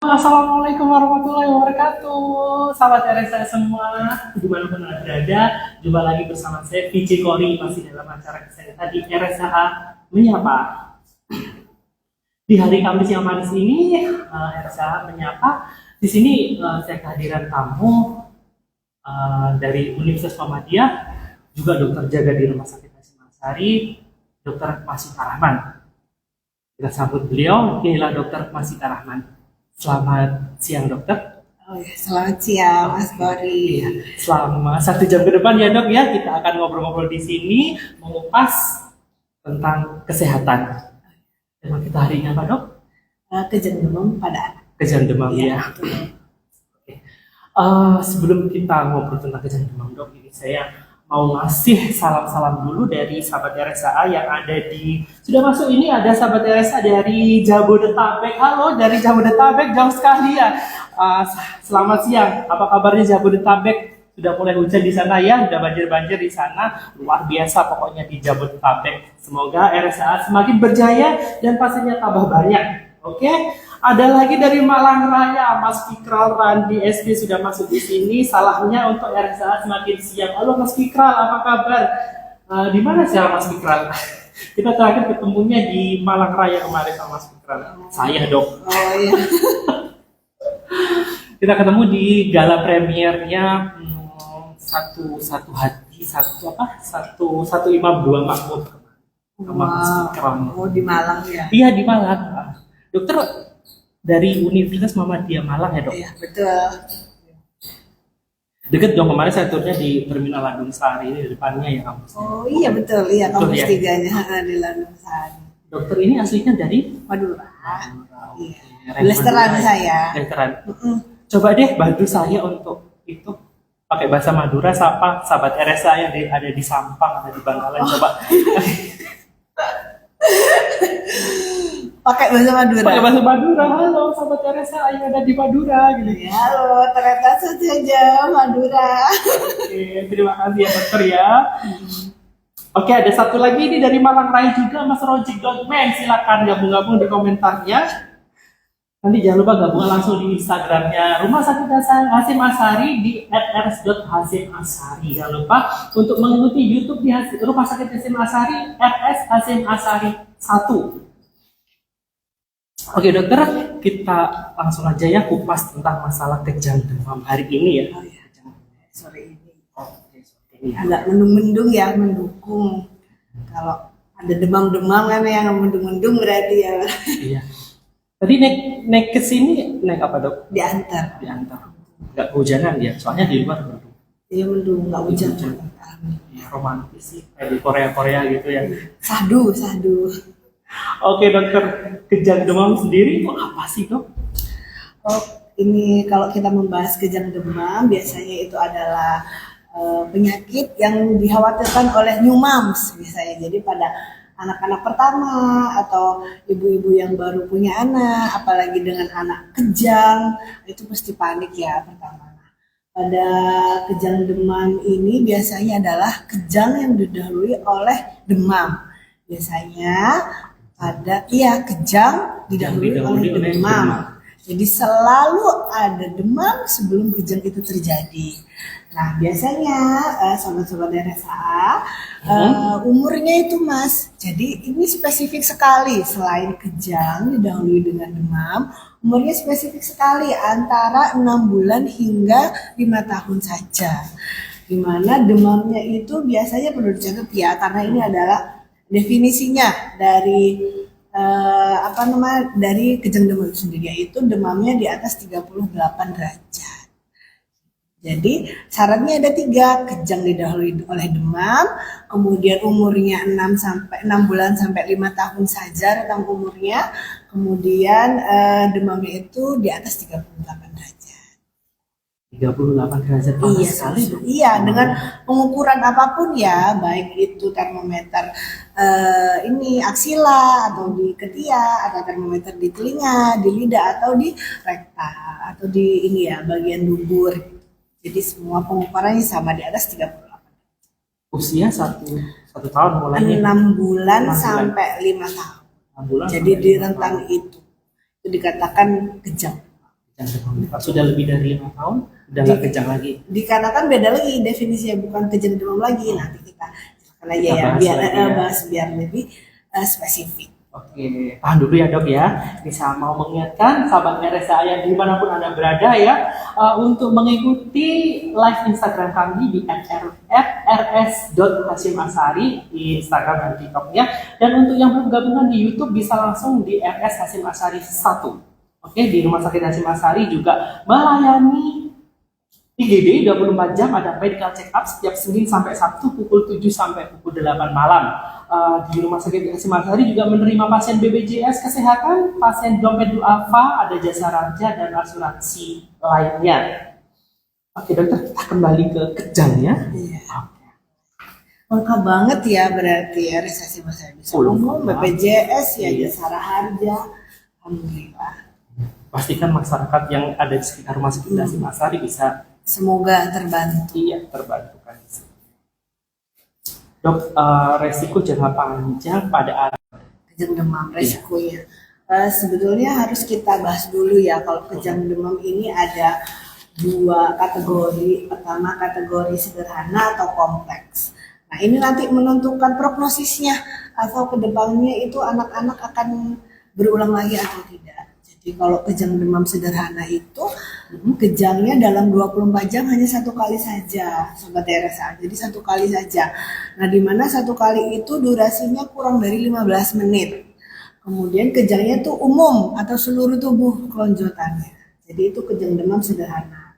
Assalamualaikum warahmatullahi wabarakatuh. Sahabat RSA semua, dimanapun Anda berada, jumpa lagi bersama saya VJ Kori masih dalam acara kesehatan di RSA Menyapa. Di hari Kamis yang manis ini, RSA Menyapa. Di sini saya kehadiran tamu dari Universitas Muhammadiyah, juga dokter jaga di Rumah Sakit Hasyim Asyari, Dr. Masita Rahman. Kita sambut beliau, inilah Dr. Masita Rahman. Selamat siang dokter. Oh ya, selamat siang Mas Kori. Iya, selama 1 jam ke depan ya dok ya, kita akan ngobrol-ngobrol di sini mengupas tentang kesehatan. Tema kita hari ini apa dok? Kejang demam pada anak. Kejang demam ya. Betul. Oke. Sebelum kita ngobrol tentang kejang demam dok, ini saya mau ngasih salam-salam dulu dari sahabat RSA yang ada di, sudah masuk ini ada sahabat RSA dari Jabodetabek. Halo dari Jabodetabek, jauh sekali ya. Selamat siang, apa kabarnya Jabodetabek? Sudah mulai hujan di sana ya, sudah banjir-banjir di sana, luar biasa pokoknya di Jabodetabek. Semoga RSA semakin berjaya dan pastinya tambah banyak. Oke, ada lagi dari Malang Raya, Mas Fikral Randi SD sudah masuk di sini. Salahnya untuk RSA semakin siap. Halo Mas Fikral, apa kabar? Di mana sih Mas Fikral? Kita terakhir ketemunya di Malang Raya kemarin sama Mas Fikral. Saya dok. Oh iya. Kita ketemu di gala premiernya satu hati satu imam dua makmur sama Mas Fikral. Oh di Malang ya? Iya di Malang. Dokter dari Universitas Muhammadiyah Malang ya dok? Iya betul. Deket dong, kemarin saya turnya di Terminal Landung Sari ini di depannya ya kampus. Oh iya betul, iya Betul, kampus ya? tiganya di Landung Sari. Dokter ini aslinya dari Madura. Iya. Blasteran saya. Blasteran. Coba deh bantu saya untuk itu pakai bahasa Madura, sapa sahabat RSA yang ada di Sampang, ada di Bangkalan. Coba Pakai bahasa Madura. pakai bahasa Madura. Halo sahabat RSA yang ada di Madura gitu. Ya, halo, ternyata saja Madura. Oke, terima kasih ya dokter ya. Oke, ada satu lagi ini dari Malang Raya juga, Mas Rojik Dogman. Silakan gabung-gabung di komentarnya. Nanti jangan lupa gabung langsung di Instagramnya Rumah Sakit Hasyim Asyari di @rs.hasyim_asyari. Jangan lupa untuk mengikuti YouTube di Rumah Sakit Hasyim Asyari @hasyim asyari 1. Oke dokter, kita langsung aja ya kupas tentang masalah kejang demam hari ini ya. Oh iya, sore ini. Oke, seperti ini ya. Agak mendung-mendung ya, mendukung. Kalau ada demam-demam kan yang mendung-mendung berarti ya. Iya. Tadi naik ke sini naik apa dok? Diantar. Diantar. Nggak kehujanan dia, soalnya di luar mendung. Iya mendung, nggak hujan. Ya, romantis sih, kayak di Korea gitu ya. Sadu. Oke dokter, kejang demam sendiri itu apa sih dok? Oh, ini kalau kita membahas kejang demam, biasanya itu adalah penyakit yang dikhawatirkan oleh new moms biasanya. Jadi pada anak-anak pertama atau ibu-ibu yang baru punya anak, apalagi dengan anak kejang, itu pasti panik ya pertama. Pada kejang demam ini biasanya adalah kejang yang didahului oleh demam. Biasanya kejang didahului oleh demam. Jadi selalu ada demam sebelum kejang itu terjadi. Nah biasanya sobat-sobat RSA umurnya itu mas, jadi ini spesifik sekali. Selain kejang didahului dengan demam, umurnya spesifik sekali antara 6 bulan hingga 5 tahun saja. Dimana demamnya itu biasanya perlu dicatat ya, karena ini adalah definisinya dari dari kejang demam itu sendiri, yaitu demamnya di atas 38 derajat. Jadi syaratnya ada 3, kejang didahului oleh demam, kemudian umurnya 6 bulan sampai 5 tahun saja rentang umurnya, kemudian demamnya itu di atas 38 derajat. 38 derajat panas sekali dok. Iya, dengan pengukuran apapun ya, baik itu termometer aksila atau di ketiak, atau termometer di telinga, di lidah, atau di rektal, atau di bagian dubur. Jadi semua pengukurannya sama di atas 38. Usia satu tahun mulainya 6 bulan sampai 5 tahun. 6 bulan. Jadi di rentang itu dikatakan kejang. kejang demam. Kalau sudah lebih dari 5 tahun, udah nggak kejang lagi. Dikarenakan beda lagi definisinya, bukan kejang demam lagi. Nanti kita jelaskan aja Kita ya, bahas biar lagi ya. bahas biar lebih spesifik. Oke, tahan dulu ya dok ya. Bisa mau mengingatkan sahabat RSA yang dimanapun Anda berada ya, untuk mengikuti live Instagram kami di @rs.hasyimashari di Instagram dan TikToknya. Dan untuk yang belum gabungan di YouTube bisa langsung di RS Hasyim Ashari 1. Oke, di Rumah Sakit Hasyim Ashari juga melayani IGD 24 jam, ada medical check up setiap Senin sampai Sabtu pukul 7 sampai pukul 8 malam. Di Rumah Sakit Hasyim Ashari juga menerima pasien BPJS Kesehatan, pasien dompet duafa, ada jasa raja dan asuransi lainnya. Oke dokter, kita kembali ke kejang ya. Iya. Lengkap banget ya berarti ya resesi masa bisa umum, BPJS ya, jasa harja. Alhamdulillah. Pastikan masyarakat yang ada di sekitar Rumah Sakit Hasyim Ashari bisa semoga terbantu. Iya, terbantu kan. Dok, resiko jangka panjang pada anak Kejang demam resikonya. Sebetulnya harus kita bahas dulu ya, kalau kejang demam ini ada 2 kategori. Pertama kategori sederhana atau kompleks. Nah ini nanti menentukan prognosisnya atau kedepannya itu anak-anak akan berulang lagi atau tidak. Jadi kalau kejang demam sederhana itu kejangnya dalam 24 jam hanya 1 kali saja, Sobat RSA. Jadi 1 kali saja. Nah, di mana 1 kali itu durasinya kurang dari 15 menit. Kemudian kejangnya itu umum atau seluruh tubuh kelonjotannya. Jadi itu kejang demam sederhana.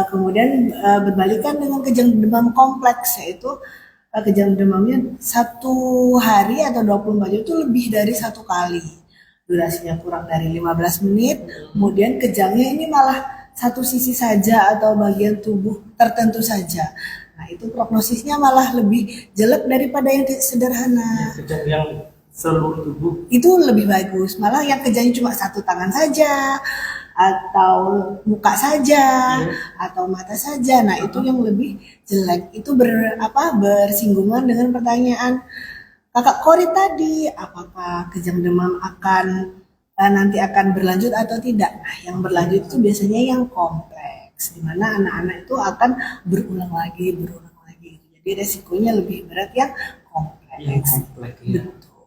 Kemudian berbalikan dengan kejang demam kompleks, yaitu kejang demamnya 1 hari atau 24 jam itu lebih dari 1 kali. Durasinya kurang dari 15 menit, kemudian kejangnya ini malah 1 sisi saja atau bagian tubuh tertentu saja. Nah itu prognosisnya malah lebih jelek daripada yang sederhana. kejang yang seluruh tubuh Itu lebih bagus, malah yang kejangnya cuma 1 tangan saja, atau muka saja, atau mata saja. Nah itu yang lebih jelek. Itu bersinggungan dengan pertanyaan Kakak Kori tadi, apakah kejang demam nanti akan berlanjut atau tidak? Nah, yang berlanjut itu biasanya yang kompleks, di mana anak-anak itu akan berulang lagi. Jadi resikonya lebih berat yang kompleks. ya. Betul.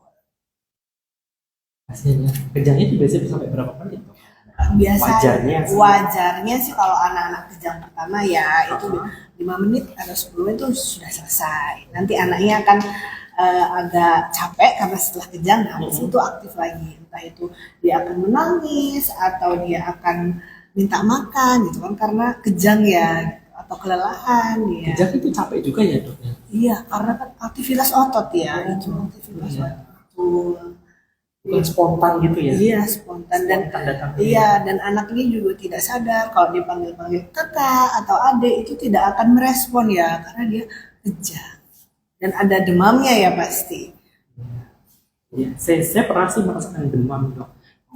Hasilnya kejangnya itu biasanya sampai berapa menit? Wajarnya sih kalau anak-anak kejang pertama ya itu 5 menit atau 10 menit itu sudah selesai. Nanti anaknya akan agak capek karena setelah kejang, habis itu aktif lagi, entah itu dia akan menangis atau dia akan minta makan gitu kan, karena kejang ya, atau kelelahan ya. Kejang itu capek juga ya dok ya? Iya, karena kan aktivitas otot ya, itu aktivitas otot. Bukan spontan gitu ya? Iya, spontan dan iya, dan anaknya juga tidak sadar kalau dipanggil-panggil kakak atau adik itu tidak akan merespon ya, karena dia kejang. Dan ada demamnya ya pasti. Ya, saya pernah sih merasakan demam dok.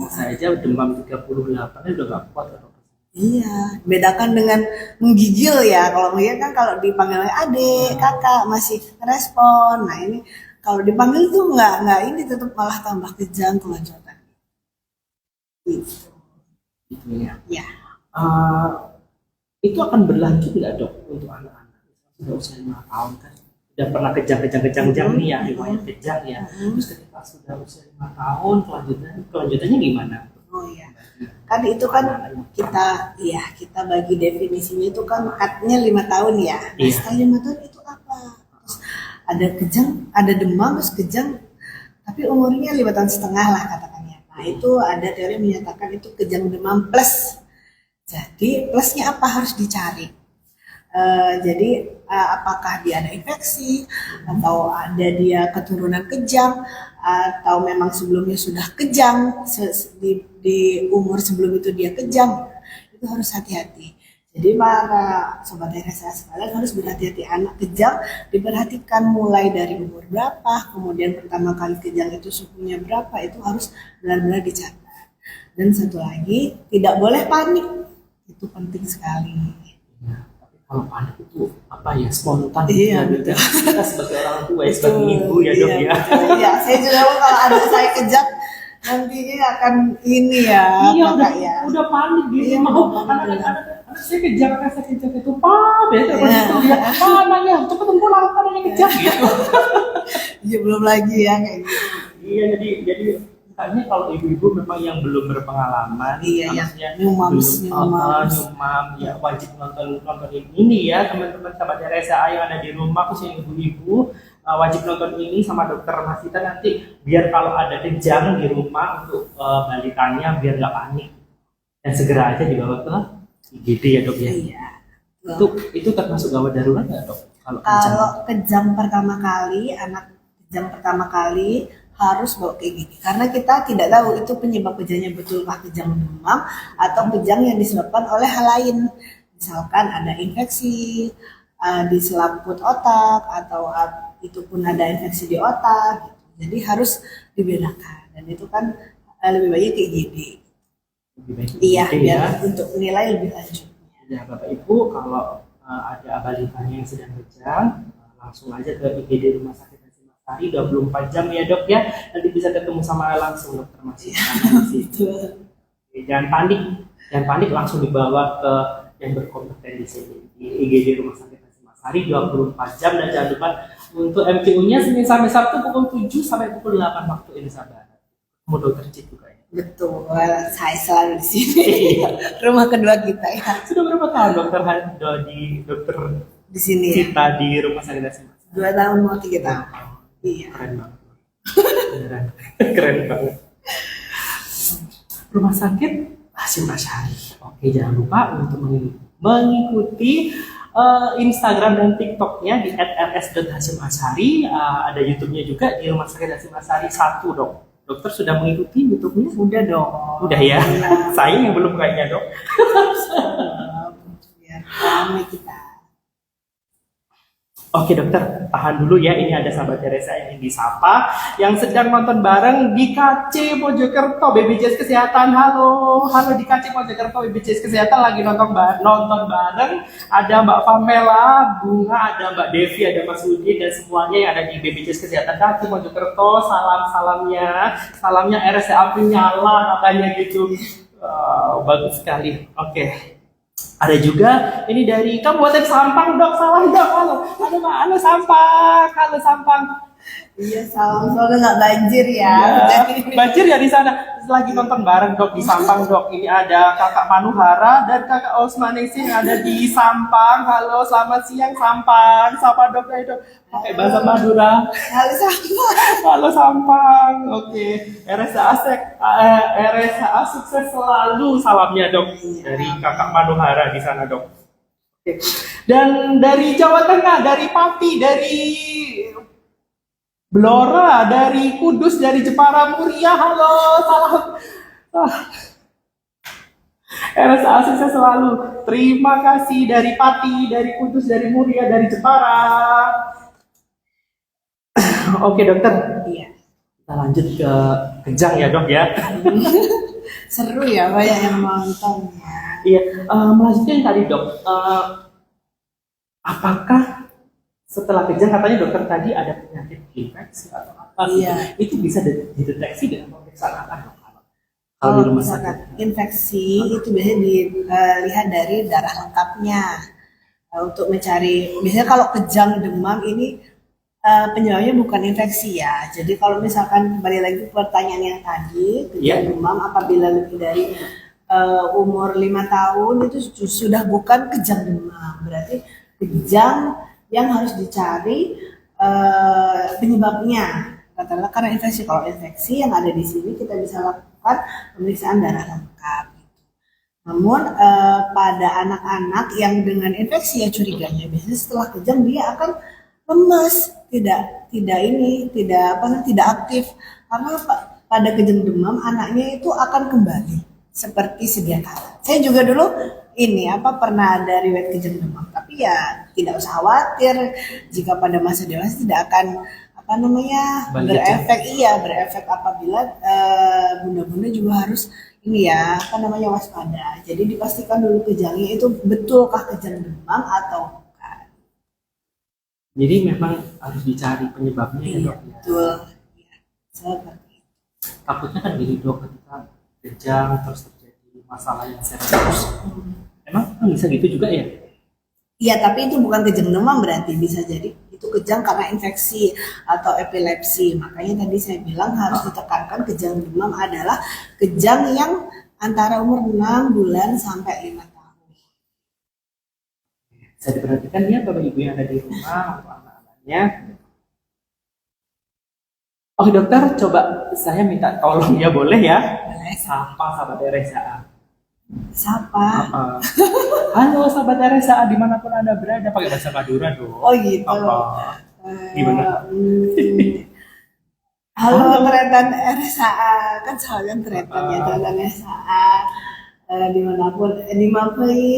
Saya aja demam 38 udah gak kuat dok. Iya, bedakan dengan menggigil ya. Kalau menggigil kan kalau dipanggil adik, kakak masih respon. Nah ini kalau dipanggil tuh nggak ini tetap malah tambah kejang kelonjotan. Gitu. Gitu ya. Ya. Itu akan berlanjut nggak dok untuk anak-anak sudah usia 5 tahun kan? Udah pernah kejang nih ya, riwayat kejang ya. Terus ketika sudah usia 5 tahun, kelanjutannya gimana? Oh iya, kan itu kan kita bagi definisinya itu kan katanya 5 tahun ya. Nah, setelah 5 tahun itu apa? Terus ada kejang, ada demam, terus kejang, tapi umurnya 5,5 tahun lah katakannya. Nah itu ada teori menyatakan itu kejang demam plus. Jadi plusnya apa, harus dicari. Jadi apakah dia ada infeksi atau ada dia keturunan kejang atau memang sebelumnya sudah kejang di umur sebelum itu dia kejang, itu harus hati-hati. Jadi para sobat RSA sekalian harus berhati-hati, anak kejang diperhatikan mulai dari umur berapa, kemudian pertama kali kejang itu suhunya berapa, itu harus benar-benar dicatat. Dan satu lagi, tidak boleh panik, itu penting sekali. Kalau panik itu apa ya, spontan iya, gitu. Kita sebagai orang tua, sebagai ibu ya dok ya. Iya, saya juga kalau ada saya kejang nantinya akan ini ya, Iya kakak ya. udah panik gitu Iya, mau udah panik. anak saya kejar itu pap ya terus itu ya anaknya cepet pulang anaknya kejar gitu. Iya belum lagi ya kayak gitu. Iya jadi makanya kalau ibu-ibu memang yang belum berpengalaman, Iya, yang maksudnya nyumams, nyumam ya wajib nonton ini ya teman-teman sahabat RSA yang ada di rumah khususnya ibu-ibu wajib nonton ini sama dokter Masita nanti biar kalau ada kejang di rumah untuk balitanya biar nggak panik dan segera aja dibawa ke IGD ya dok ya. Iya. Itu termasuk gawat darurat nggak dok? Kalau kejang pertama kali, anak kejang pertama kali harus bawa ke IGD karena kita tidak tahu itu penyebab kejangnya betulkah kejang demam atau kejang yang disebabkan oleh hal lain, misalkan ada infeksi di selaput otak atau itu pun ada infeksi di otak gitu. Jadi harus dibedakan dan itu kan lebih baik ke IGD. Lebih baik Iya, IGD biar ya. untuk nilai lebih lanjut. Ya Bapak Ibu kalau ada balitanya yang sedang kejang langsung aja ke IGD Rumah Sakit Hasyim Asari 24 jam ya dok ya, nanti bisa ketemu sama langsung dokter Masita. Jangan panik langsung dibawa ke yang berkompeten di sini di IGD Rumah Sakit Hasyim Asari 24 jam dan jangan lupa untuk MCU-nya Senin sampai Sabtu pukul 7 sampai pukul 8 waktu Indonesia Barat. Mau dokter Cik juga ya. Betul, saya selalu di sini. Rumah kedua kita ya. Sudah berapa tahun dokter Di sini ya. Cita di Rumah Sakit Hasyim Asari? 2 tahun mau 3 tahun. Iya. Keren banget. Beneran. Keren banget. Rumah Sakit Hasyim Asari. Oke, jangan lupa untuk mengikuti Instagram dan TikToknya di @rs.hasyim_asari. Ada YouTube-nya juga di Rumah Sakit Hasyim Asari 1 dok. Dokter sudah mengikuti YouTube-nya? Udah dong. Udah ya. Saya yang belum kayaknya dok. Biar rame kita. Oke dokter, tahan dulu ya. Ini ada sahabat Teresa yang disapa, yang sedang nonton bareng di KC Mojokerto BPJS Kesehatan. Halo di KC Mojokerto BPJS Kesehatan lagi nonton bareng. Ada Mbak Pamela, Bunga, ada Mbak Devi, ada Mas Udin dan semuanya yang ada di BPJS Kesehatan KC Mojokerto. Salamnya RSA nyala katanya gitu. Bagus sekali. Oke. Ada juga ini dari Kabupaten Sampang dok, salah dok, halo Sampang. Iya, semoga nggak banjir ya. Banjir ya di sana. Lagi nonton bareng dok di Sampang dok. Ini ada kakak Manuhara dan kakak Osmanesi yang ada di Sampang. Halo, selamat siang Sampang. Sapa dok ya dok. Pakai bahasa Madura. Halo Sampang. Oke. RSA sukses selalu salamnya dok dari kakak Manuhara di sana dok. Oke. Dan dari Jawa Tengah, dari Pati, dari Blora, dari Kudus, dari Jepara Muria, halo, salam. RSA sukses selalu. Terima kasih dari Pati, dari Kudus, dari Muria, dari Jepara. Oke dokter. Iya. Kita lanjut ke kejang ya dok ya. Seru ya, banyak yang nonton. Iya, melanjutkan tadi dok. Apakah setelah kejang katanya dokter tadi ada penyakit infeksi atau apa? Iya. Itu bisa dideteksi dengan pemeriksaan apa dok? Kalau misalkan infeksi itu biasanya dilihat dari darah lengkapnya untuk mencari. Biasanya kalau kejang demam ini penyebabnya bukan infeksi ya. Jadi kalau misalkan kembali lagi pertanyaan yang tadi, kejang demam apabila lebih dari umur 5 tahun itu sudah bukan kejang demam, berarti kejang yang harus dicari penyebabnya. Katakanlah karena infeksi. Kalau infeksi yang ada di sini kita bisa lakukan pemeriksaan darah lengkap. Namun pada anak-anak yang dengan infeksi ya curiganya biasanya setelah kejang dia akan lemas, tidak aktif karena pada kejang demam anaknya itu akan kembali seperti sedia kala. Saya juga dulu pernah ada riwayat kejang demam, tapi ya tidak usah khawatir jika pada masa dewasa tidak akan berefek apabila bunda-bunda juga harus waspada. Jadi dipastikan dulu kejangnya itu betulkah kejang demam atau bukan. Jadi memang harus dicari penyebabnya ya dok. Betul. Ya, seperti itu. takutnya kan gini dok, ketika kejang terus terjadi masalah yang serius. Emang bisa gitu juga ya? Iya, tapi itu bukan kejang demam, berarti bisa jadi itu kejang karena infeksi atau epilepsi. Makanya tadi saya bilang harus ditekankan kejang demam adalah kejang yang antara umur 6 bulan sampai 5 tahun. Bisa diperhatikan ya Bapak Ibu yang ada di rumah untuk anak-anaknya. Oke dokter, coba saya minta tolong ya, boleh ya? Boleh. Sapa sahabat RSA. Sapa. Halo sahabat RSA dimanapun Anda berada, pakai bahasa Madura dong. Oh gitu. Apa? Gimana? Halo Tretan RSA, kan sekalian Tretan ya, Tretan RSA. Dimanapun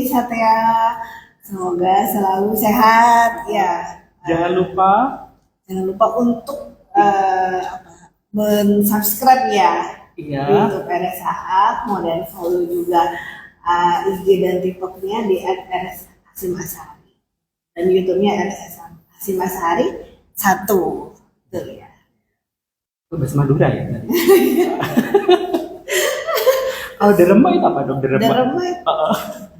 Satya, semoga selalu sehat ya. Jangan lupa untuk men-subscribe ya iya. di YouTube RSA, kemudian follow juga IG dan TikToknya di @rs_hasimasari dan YouTube-nya @hasimasari 1 tuh ya. Bahasa Madura ya tadi. Kalau derema itu apa dong? Derema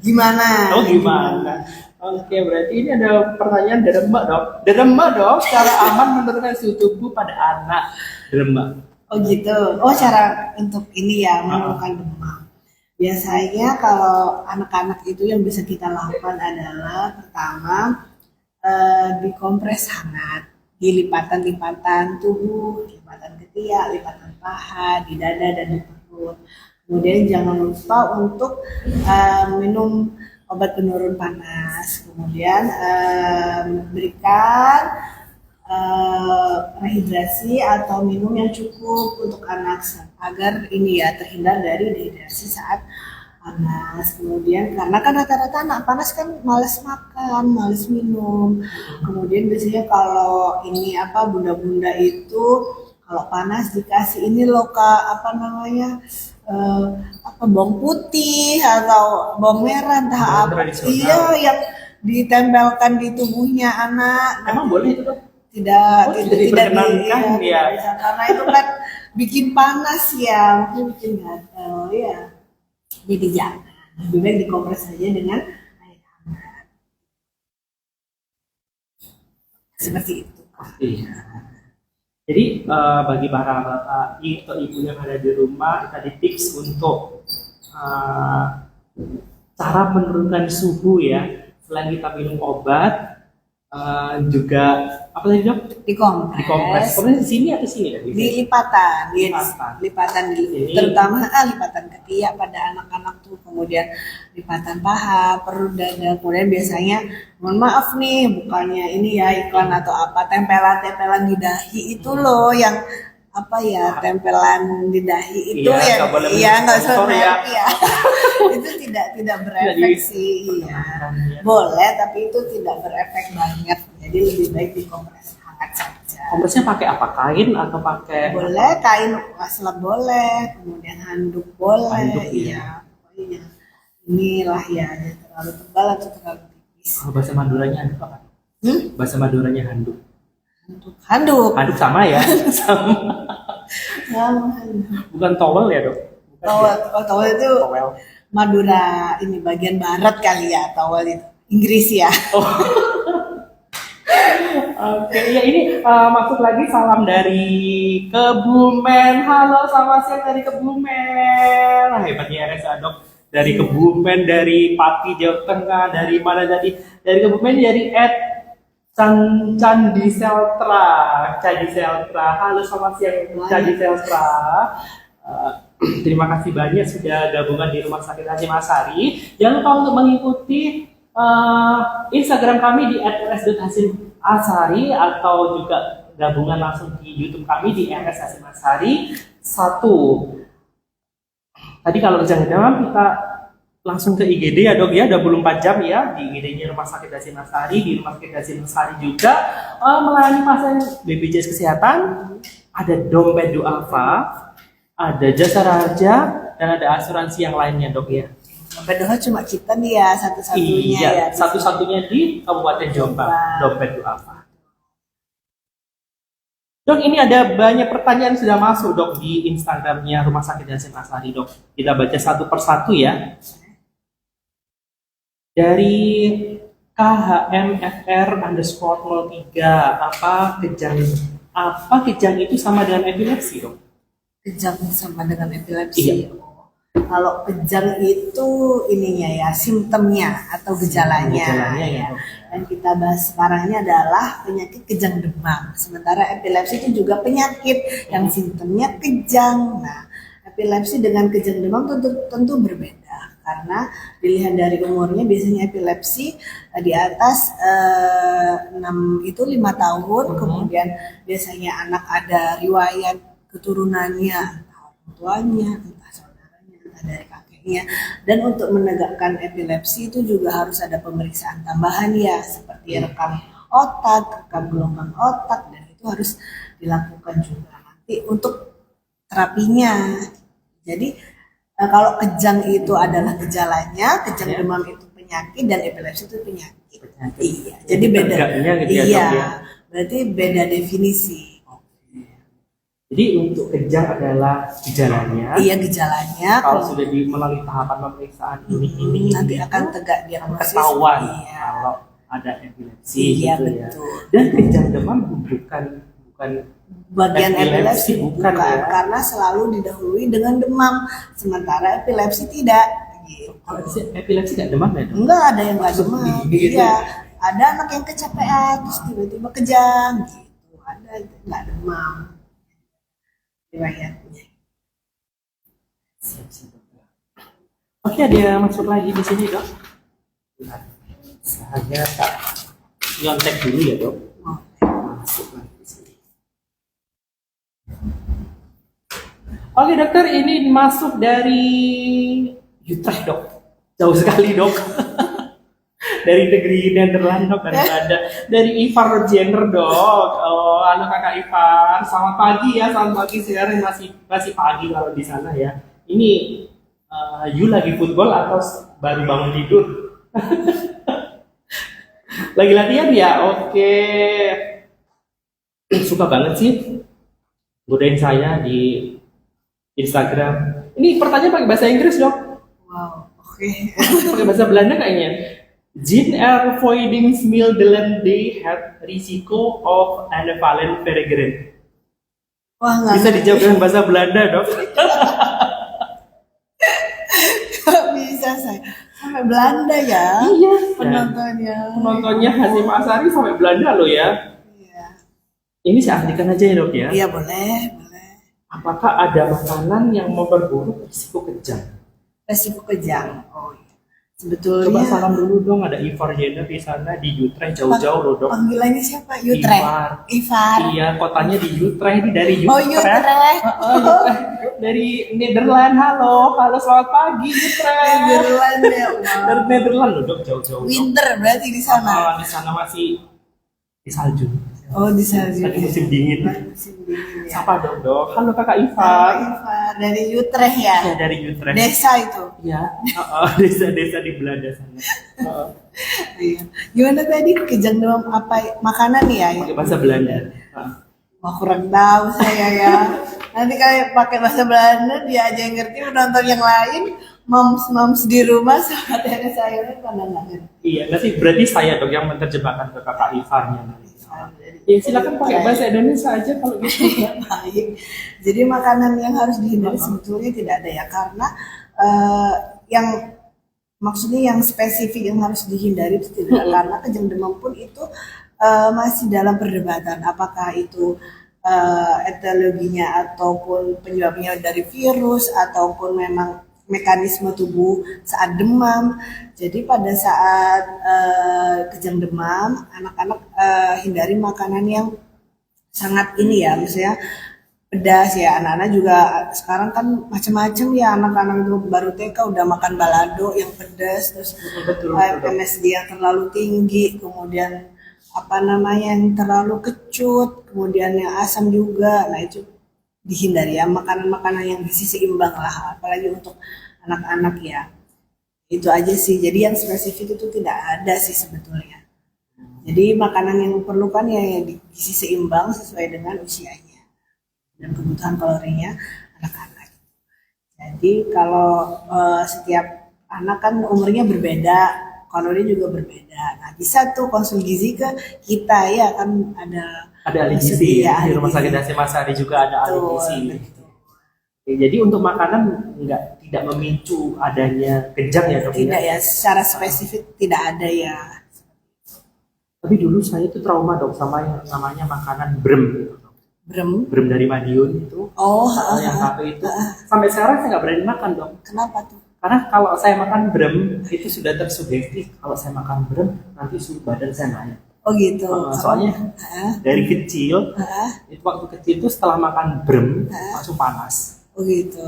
gimana? Oh gimana? Oke, berarti ini ada pertanyaan derema dok. Derema dok, cara aman menurunkan suhu tubuh pada anak. Derema. Oh gitu. Oh cara untuk ini ya menurunkan demam. Biasanya kalau anak-anak itu yang bisa kita lakukan adalah pertama dikompres hangat di lipatan-lipatan tubuh, lipatan ketiak, lipatan paha, di dada dan di perut. Kemudian jangan lupa untuk minum obat penurun panas. Kemudian berikan rehidrasi atau minum yang cukup untuk anak agar ini ya terhindar dari dehidrasi saat panas. Kemudian karena kan rata-rata anak panas kan males makan, males minum. Kemudian biasanya kalau ini bunda-bunda itu kalau panas dikasih ini loh Kak, bawang putih atau bawang merah entah apa. Iya, yang ditempelkan di tubuhnya anak. Emang boleh itu dok? Tidak diperkenankan ya. Karena itu kan bikin panas ya, mungkin bikin gatal ya. Jadi jangan, lebih baik dikompres saja dengan air hangat. Seperti itu. Iya. Jadi bagi para bapak atau ibu yang ada di rumah, tadi tips untuk cara menurunkan suhu ya. Selain kita minum obat, juga apa tadi dok? Dikompres. Kompres di sini atau sini? Di lipatan. Terutama lipatan ketiak pada anak-anak tuh, kemudian lipatan paha, perut, dada. Kemudian biasanya, mohon maaf nih, bukannya ini ya iklan atau apa, tempelan-tempelan di dahi itu loh yang tempelan di dahi itu nggak usah ya. Itu tidak berefek sih, ya. Boleh tapi itu tidak berefek banget, jadi lebih baik dikompres hangat saja. Kompresnya pakai apa, kain atau pakai? Boleh kain waslap boleh, kemudian handuk boleh. Handuk, iya. Pokoknya inilah ya, terlalu tebal atau terlalu tipis. Bahasa Maduranya handuk apa? Bahasa Maduranya handuk. Handuk sama ya. Sama. Bukan towel ya dok? Towel itu Madura ini bagian barat kali ya, towel itu Inggris ya. Oke, ya ini maksud lagi salam dari Kebumen. Halo, selamat siang dari Kebumen. Hebatnya RSA dok. Dari Kebumen, dari Pati Jawa Tengah, dari mana tadi? Dari Kebumen, dari Candi Seltra. Halo, selamat siang Candi Seltra. Terima kasih banyak sudah gabungan di Rumah Sakit Hasimasari. Jangan lupa untuk mengikuti Instagram kami di @rs.hasimasari atau juga gabungan langsung di YouTube kami di RS Hasimasari 1. Tadi kalau kejang demam kita langsung ke IGD ya dok ya, 24 jam ya di IGD-nya Rumah Sakit Hasimasari. Di Rumah Sakit Hasimasari juga melayani pasien BPJS Kesehatan, ada dompet duafa, ada jasa raja, dan ada asuransi yang lainnya dok ya. Dompet duafa cuma kita nih ya satu-satunya. Iya, ya, satu-satunya di Kabupaten Jombang, dompet duafa. Dok, ini ada banyak pertanyaan sudah masuk dok di Instagramnya Rumah Sakit Yasin Asari dok. Kita baca satu persatu ya. Dari KHMFR_03, apa kejang itu sama dengan epilepsi dok? Kejang sama dengan epilepsi. Iya. Kalau kejang itu ininya ya, simptomnya atau gejalanya. Gejalanya ya. Dan kita bahas sekarang ini adalah penyakit kejang demam. Sementara epilepsi itu juga penyakit yang simptomnya kejang. Nah, epilepsi dengan kejang demam tentu berbeda karena dilihat dari umurnya biasanya epilepsi di atas 5 tahun, kemudian biasanya anak ada riwayat keturunannya, entah orang tuanya, entah saudaranya, entah dari kakeknya. Dan untuk menegakkan epilepsi itu juga harus ada pemeriksaan tambahan ya, seperti rekam otak, rekam gelombang otak, dan itu harus dilakukan juga nanti untuk terapinya. Jadi kalau kejang itu adalah gejalanya, kejang demam itu penyakit, dan epilepsi itu penyakit. Iya, jadi beda. Gitu ya, Iya, dok, ya? berarti beda definisi. Jadi untuk kejang adalah gejalanya. Iya, gejalanya. Kalau sudah melalui tahapan pemeriksaan ini nanti itu akan tegak diagnosis. ketahuan Iya. kalau ada epilepsi Iya, gitu betul. ya. Dan kejang demam bukan Bagian epilepsi bukan ya. karena selalu didahului dengan demam, sementara epilepsi tidak. Gitu. Kalau epilepsi nggak demam ya dok? Enggak, ada yang nggak demam. Gitu. Iya, ada anak yang kecapean terus tiba-tiba kejang gitu. Ada nggak demam. Riwayatnya. Siap. Oke, ada yang masuk lagi di sini dok. Nah, saya tak nyontek dulu ya dok. Masuk lagi di sini. Oke dokter, ini masuk dari Utrecht dok. Jauh sekali dok. Dari negeri Nederland dok, dari Belanda. Dari Ivar Jenner dok. Oh, halo kakak Ivar. Selamat pagi ya, selamat pagi. Sekarang masih pagi kalau di sana ya. Ini you lagi football atau baru bangun tidur? Lagi latihan ya? Oke. Suka banget sih godain saya di Instagram. Ini pertanyaan pakai bahasa Inggris dok. Wow, oke. Pakai bahasa Belanda kayaknya. Gene Ervoidingsmiddeelen die het risiko of aanvallen vergroten. Wah, nggak Bisa dijawab dengan bahasa Belanda dok. bisa saya sampai Belanda ya. Iya. Penontonnya. Penontonnya Hasyim Asari sampai Belanda loh ya. Iya. Ini saya artikan aja ya dok ya. Iya, boleh. Apakah ada makanan yang memperburuk risiko kejang? Resiko kejang. Oh iya. Coba Sebetulnya salam dulu dong, ada Ivar Jenner di sana di Utrecht, jauh-jauh loh dok. panggilannya siapa? Utrecht. Ivar. Iya, kotanya di Utrecht, ini dari Oh, Utrecht. Utrecht. Utrecht. Dari Nederland. Halo selamat pagi Utrecht. Nederland ya. Dari Wow. Nederland loh dok, jauh-jauh. Dok. Winter berarti di sana. Di sana masih di salju. Oh, di salju. Lagi musim dingin. Musim dingin ya. Siapa dong dok? Halo kakak Halo, Ivar. Ivar dari Utrecht ya. Ya, dari Utrecht. Desa itu. Ya, desa-desa di Belanda sana. Iya. Gimana tadi kejang demam apa makanan ya? Pakai bahasa Belanda. Wah, kurang tahu saya ya. Nanti kalau pakai bahasa Belanda dia aja yang ngerti, penonton yang lain moms di rumah sama dari saya pada nggak ngerti. Iya, nanti berarti saya dok yang menerjemahkan ke kakak Ivarnya. Ya silakan pakai bahasa Indonesia aja kalau gitu. Ya. Baik. Jadi makanan yang harus dihindari sebetulnya tidak ada ya, karena yang maksudnya yang spesifik yang harus dihindari itu tidak, karena kejang demam pun itu masih dalam perdebatan apakah itu etiologinya ataupun penyebabnya dari virus ataupun memang mekanisme tubuh saat demam. Jadi pada saat kejang demam, anak-anak hindari makanan yang sangat ini ya, misalnya pedas ya. Anak-anak juga sekarang kan macam-macam ya, anak-anak itu baru TK udah makan balado yang pedas, terus Betul. MSG yang terlalu tinggi, kemudian apa namanya yang terlalu kecut, kemudian yang asam juga. Nah itu dihindari ya, makanan-makanan yang gizi seimbang lah, apalagi untuk anak-anak ya. Itu aja sih, jadi yang spesifik itu tidak ada sih sebetulnya. Jadi makanan yang diperlukan ya yang gizi seimbang sesuai dengan usianya dan kebutuhan kalorinya anak-anak. Jadi kalau setiap anak kan umurnya berbeda, kalori juga berbeda. Nah bisa tuh konsul gizi ke kita ya kan Ada ahli gizi ya, di ahli rumah sakit gizi. Hasyim Asyari juga ada ahli Betul, gizi. betul. Oke, jadi untuk makanan tidak memicu adanya kejang ya dok Tidak ya? ya, secara spesifik tidak ada ya. Tapi dulu saya tuh trauma dok sama yang namanya makanan brem gitu, dok. Brem. Brem dari Madiun itu, Oh, yang satu itu. Sampai sekarang saya nggak berani makan dok. kenapa tuh? Karena kalau saya makan brem itu sudah tersugesti kalau saya makan brem nanti suhu badan saya naik. Oh gitu. Soalnya dari kecil Heeh. itu waktu kecil itu setelah makan brem langsung panas. Oh gitu.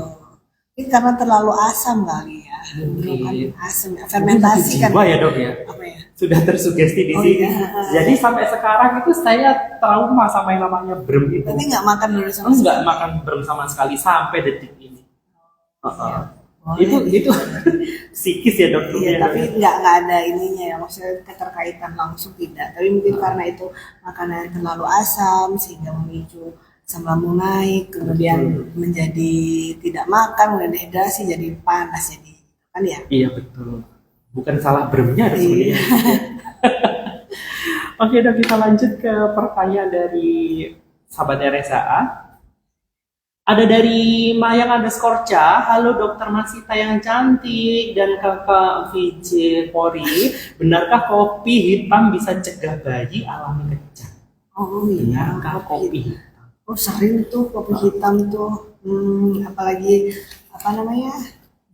Ini karena terlalu asam kali ya. Mungkin. Kan asam ya. Mungkin Fermentasi sakit kan. jiwa ya dok ya. Apa ya? Sudah tersugesti di Oh, sini. iya. Jadi sampai sekarang itu saya trauma sama yang namanya brem itu. Berarti nggak makan dulu sama Enggak makan brem sama sekali sampai detik ini. Boleh. Itu psikis ya dok. Iya, tapi nggak ada ininya ya, maksudnya keterkaitan langsung tidak. Tapi mungkin karena itu makanan yang terlalu asam sehingga memicu asam lambung naik, kemudian menjadi tidak makan, kemudian dehidrasi, jadi panas jadi kan ya. Iya betul. Bukan salah bremnya ada Iya. sebenarnya. Oke dok, kita lanjut ke pertanyaan dari sahabat RSA. Ada dari Mayang _Ca. Halo dokter Masita yang cantik dan kakak VJ Pori. Benarkah kopi hitam bisa cegah bayi alami kejang? Oh iya, Benarkah kopi hitam? Oh sering tuh kopi hitam tuh, apalagi apa namanya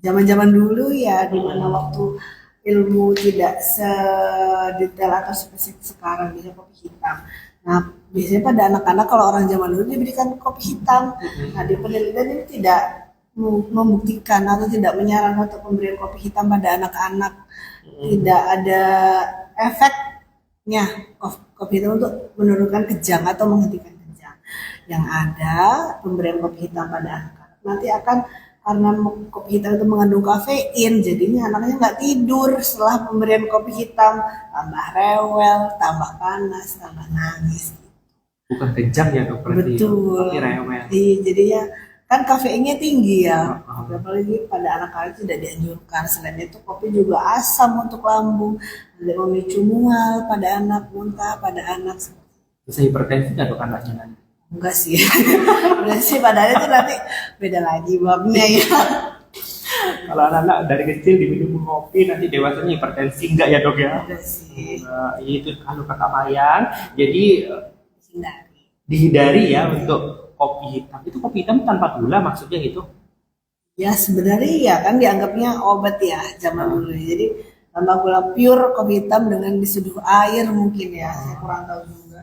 zaman-zaman dulu ya, di mana waktu ilmu tidak sedetail atau spesifik sekarang bisa kopi hitam. Nah biasanya pada anak-anak kalau orang zaman dulu diberikan kopi hitam. Nah di penelitian ini tidak membuktikan atau tidak menyarankan untuk pemberian kopi hitam pada anak-anak. Tidak ada efeknya kopi hitam untuk menurunkan kejang atau menghentikan kejang. Yang ada pemberian kopi hitam pada anak-anak nanti akan, karena kopi hitam itu mengandung kafein, jadinya anaknya nggak tidur setelah pemberian kopi hitam, tambah rewel, tambah panas, tambah nangis. Bukan kejang ya dok berarti. Betul. Tapi rewel. Iya, jadinya kan kafeinnya tinggi ya. Oh. Apalagi pada anak-anak tidak dianjurkan. Selain itu kopi juga asam untuk lambung, memicu mual pada anak, muntah pada anak. Bisa hipertensi nggak dok anaknya nanti? Enggak sih. Udah sih padahal itu nanti beda lagi babnya ya. Kalau anak-anak dari kecil diminum kopi nanti dewasanya hipertensi enggak ya dok ya? Udah sih. Itu kalau kata Mayang. Jadi Hindari. dihindari ya untuk kopi hitam. Itu kopi hitam tanpa gula maksudnya gitu? Ya sebenarnya ya kan dianggapnya obat ya zaman dulu. Jadi tanpa gula, pure kopi hitam dengan diseduh air mungkin ya. Saya kurang tahu juga.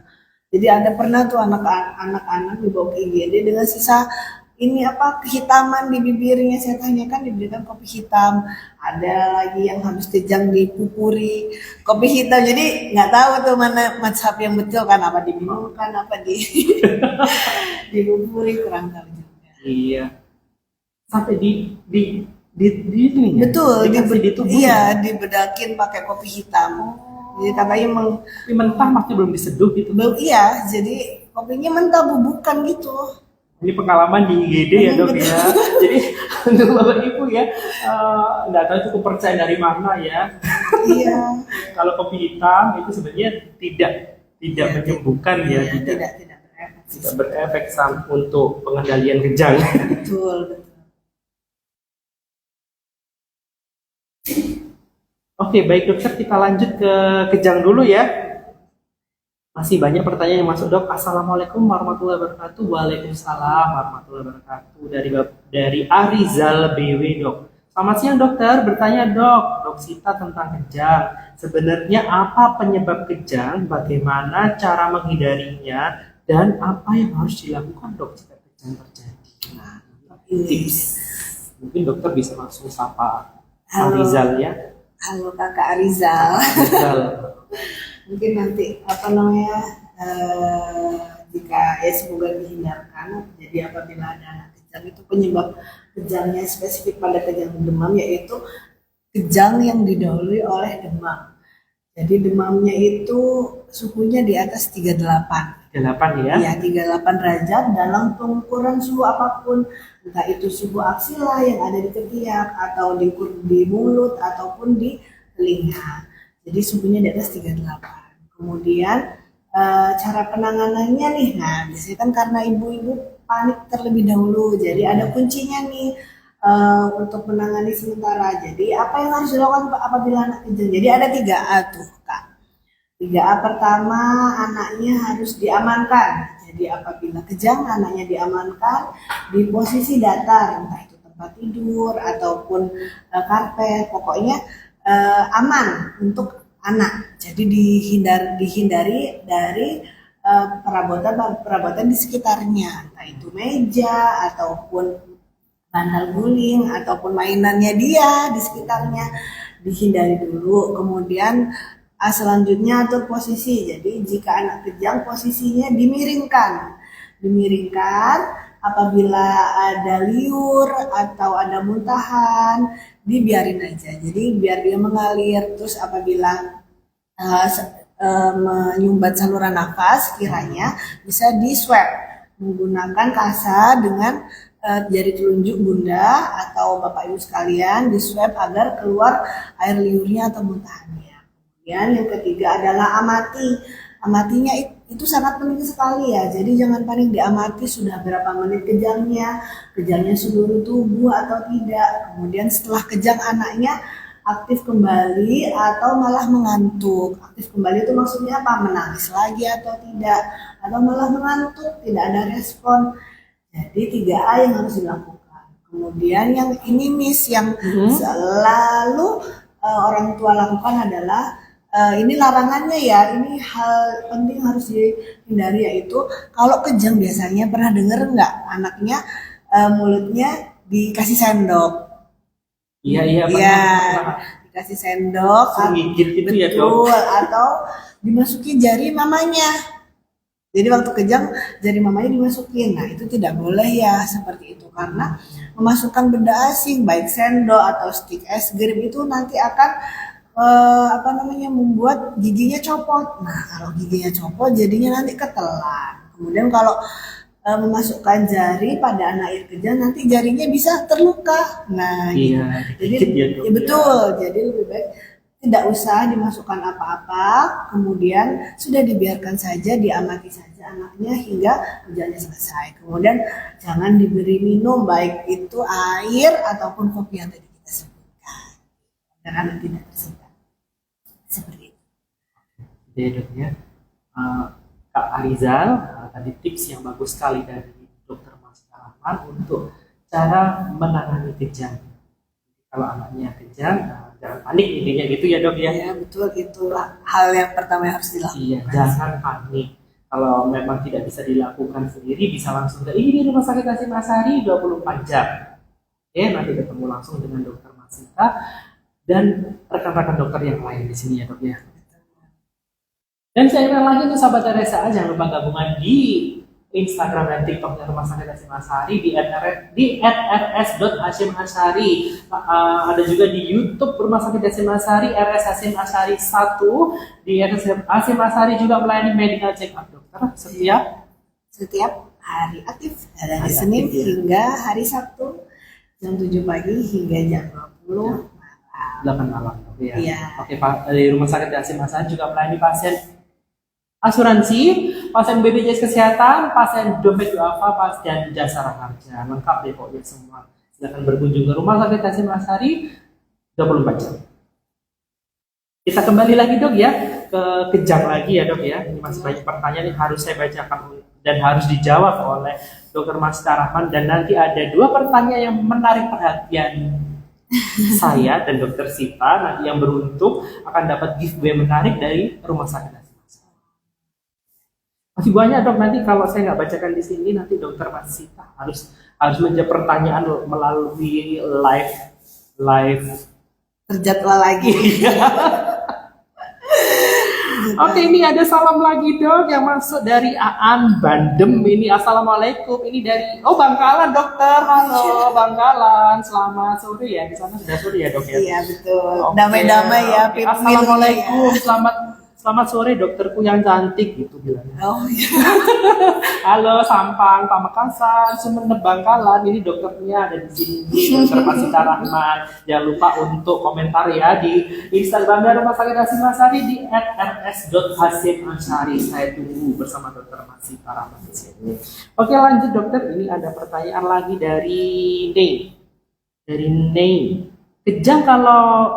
Jadi ada pernah tuh anak-anak dibawa ke IGD dengan sisa ini apa kehitaman di bibirnya. Saya tanyakan diberikan kopi hitam. Ada lagi yang habis kejang dipupuri kopi hitam. Jadi nggak tahu tuh mana mazhab yang betul kan, apa diminum kan apa dipupuri, kurang tahu juga. Iya. Sampai di ini ya? Betul, Dikasih di tubuh iya ya? dibedakin pakai kopi hitam. Jadi katanya Tapi mentah masih belum diseduh gitu. iya, jadi kopinya mentah bubukan gitu. Ini pengalaman di IGD ya dok ya. Jadi untuk bapak ibu ya, nggak tahu cukup percaya dari mana ya. Iya. Kalau kopi hitam itu sebenarnya tidak menyembuhkan ya, Tidak berefek. tidak berefek untuk pengendalian kejang. Betul. Oke, baik dokter, kita lanjut ke kejang dulu ya. Masih banyak pertanyaan yang masuk dok. Assalamualaikum warahmatullahi wabarakatuh. Waalaikumsalam warahmatullahi wabarakatuh. Dari Arizal BW dok. Selamat siang dokter. Bertanya dok Sita tentang kejang. Sebenarnya apa penyebab kejang? Bagaimana cara menghindarinya? Dan apa yang harus dilakukan dok jika kejang terjadi? Nah, tips. Mungkin dokter bisa langsung sapa Arizal ya. Halo kakak Arizal. Mungkin nanti apa namanya jika ya semoga dihindarkan. Jadi apabila ada anak kejang itu penyebab kejangnya spesifik pada kejang demam, yaitu kejang yang didahului oleh demam. Jadi demamnya itu suhunya di atas 38. 38 ya? Ya, 38 derajat dalam pengukuran suhu apapun, entah itu suhu aksila yang ada di ketiak atau di mulut ataupun di telinga. Jadi suhunya di atas 38. Kemudian cara penanganannya nih, nah biasanya kan karena ibu-ibu panik terlebih dahulu, jadi ada kuncinya nih untuk menangani sementara. Jadi apa yang harus dilakukan apabila anak kejang? Jadi ada 3A tuh Kak. 3A pertama, anaknya harus diamankan. Jadi apabila kejang, anaknya diamankan di posisi datar, entah itu tempat tidur ataupun karpet, pokoknya aman untuk anak. Jadi dihindari dari perabotan di sekitarnya, entah itu meja ataupun bantal guling ataupun mainannya dia di sekitarnya, dihindari dulu. Kemudian selanjutnya atur posisi. Jadi jika anak kejang, posisinya dimiringkan apabila ada liur atau ada muntahan, dibiarin aja. Jadi biar dia mengalir. Terus apabila menyumbat saluran nafas, kiranya bisa di swab menggunakan kasa dengan jari telunjuk bunda atau bapak ibu sekalian, di swab agar keluar air liurnya atau muntahannya. Kemudian yang ketiga adalah amati. Amatinya itu sangat penting sekali ya. Jadi jangan panik, diamati sudah berapa menit kejangnya seluruh tubuh atau tidak. Kemudian setelah kejang anaknya aktif kembali atau malah mengantuk. Aktif kembali itu maksudnya apa? Menangis lagi atau tidak, atau malah mengantuk, tidak ada respon. Jadi 3A yang harus dilakukan. Kemudian yang ini yang selalu orang tua lakukan adalah ini larangannya ya, ini hal penting harus dihindari, yaitu kalau kejang biasanya pernah dengar nggak anaknya mulutnya dikasih sendok? Iya, dikasih sendok, gigit gitu ya, betul, atau dimasukin jari mamanya. Jadi waktu kejang jari mamanya dimasukin. Nah itu tidak boleh ya seperti itu, karena memasukkan benda asing baik sendok atau stick es krim itu nanti akan membuat giginya copot. Nah kalau giginya copot jadinya nanti ketelan. Kemudian kalau memasukkan jari pada anak air kejang, nanti jarinya bisa terluka. Nah iya, gitu. Jadi betul. Jadi lebih baik tidak usah dimasukkan apa-apa, kemudian sudah dibiarkan saja, diamati saja anaknya hingga kejangnya selesai. Kemudian jangan diberi minum baik itu air ataupun kopi yang tadi kita sebutkan, agar anak tidak tersedak. Seperti itu. Jadi dokternya, Kak Arizal, tadi tips yang bagus sekali dari Dokter Mas Rahman untuk cara menangani kejang. Kalau anaknya kejang, jangan panik intinya gitu ya dok ya. Ya betul, itulah hal yang pertama yang harus dilakukan. Iya, jangan panik. Kalau memang tidak bisa dilakukan sendiri, bisa langsung ke ini Rumah Sakit Hasyim Asyari 24 jam. Nanti ketemu langsung dengan Dokter Masita dan rekan-rekan dokter yang lain di sini ya dok ya. Dan saya kenal lagi untuk sahabat RSA, jangan lupa gabungan di Instagram dan TikToknya Rumah Sakit Hasyim Asyari di @rs.hasyim_asyari. Ada juga di YouTube Rumah Sakit Hasyim Asyari, RS Hasyim Asyari 1. Di RS Hasyim Asyari juga melayani medical check up dokter setiap hari aktif dari Senin hingga hari Sabtu jam 7 pagi hingga jam 20 malam. Ya. Iya. Oke Pak, di Rumah Sakit Hasyim Asyari juga melayani pasien asuransi, pasien BPJS Kesehatan, pasien dompet duafa, pasien jasa harja, lengkap deh pokoknya semua. Silakan berkunjung ke Rumah Sakit Hasyim Asyari 24 jam. Kita kembali lagi dok ya, ke kejang lagi ya dok ya. Ini masih banyak pertanyaan yang harus saya bacakan dan harus dijawab oleh Dokter Mas Rahman, dan nanti ada 2 pertanyaan yang menarik perhatian saya dan Dokter Sita. Nanti yang beruntung akan dapat giveaway menarik dari Rumah Sakit Hasyim. Masih banyak dok, nanti kalau saya nggak bacakan di sini nanti Dokter Masita harus menjawab pertanyaan melalui live terjadwal lagi. Oke, ini ada salam lagi dok yang masuk dari Aan Bandem ini. Assalamualaikum, ini dari Bangkalan dokter. Halo Bangkalan, selamat sore ya, di sana sudah sore ya dok ya. Iya betul. Oke. Damai-damai ya. Assalamualaikum, selamat sore dokterku yang cantik gitu bilangnya. Oh iya. Halo Sampang, Pamekasan, Sumeneb, Bangkalan. Ini dokternya ada di sini, Dokter Masita Rahman. Jangan lupa untuk komentar ya di Instagramnya Rumah Sakit Hasyim Asyari di @rs.hasyim_asyari. Saya tunggu bersama Dokter Masita Rahman di sini. Oke lanjut dokter, ini ada pertanyaan lagi dari Ney. Dari Ney. Kejang kalau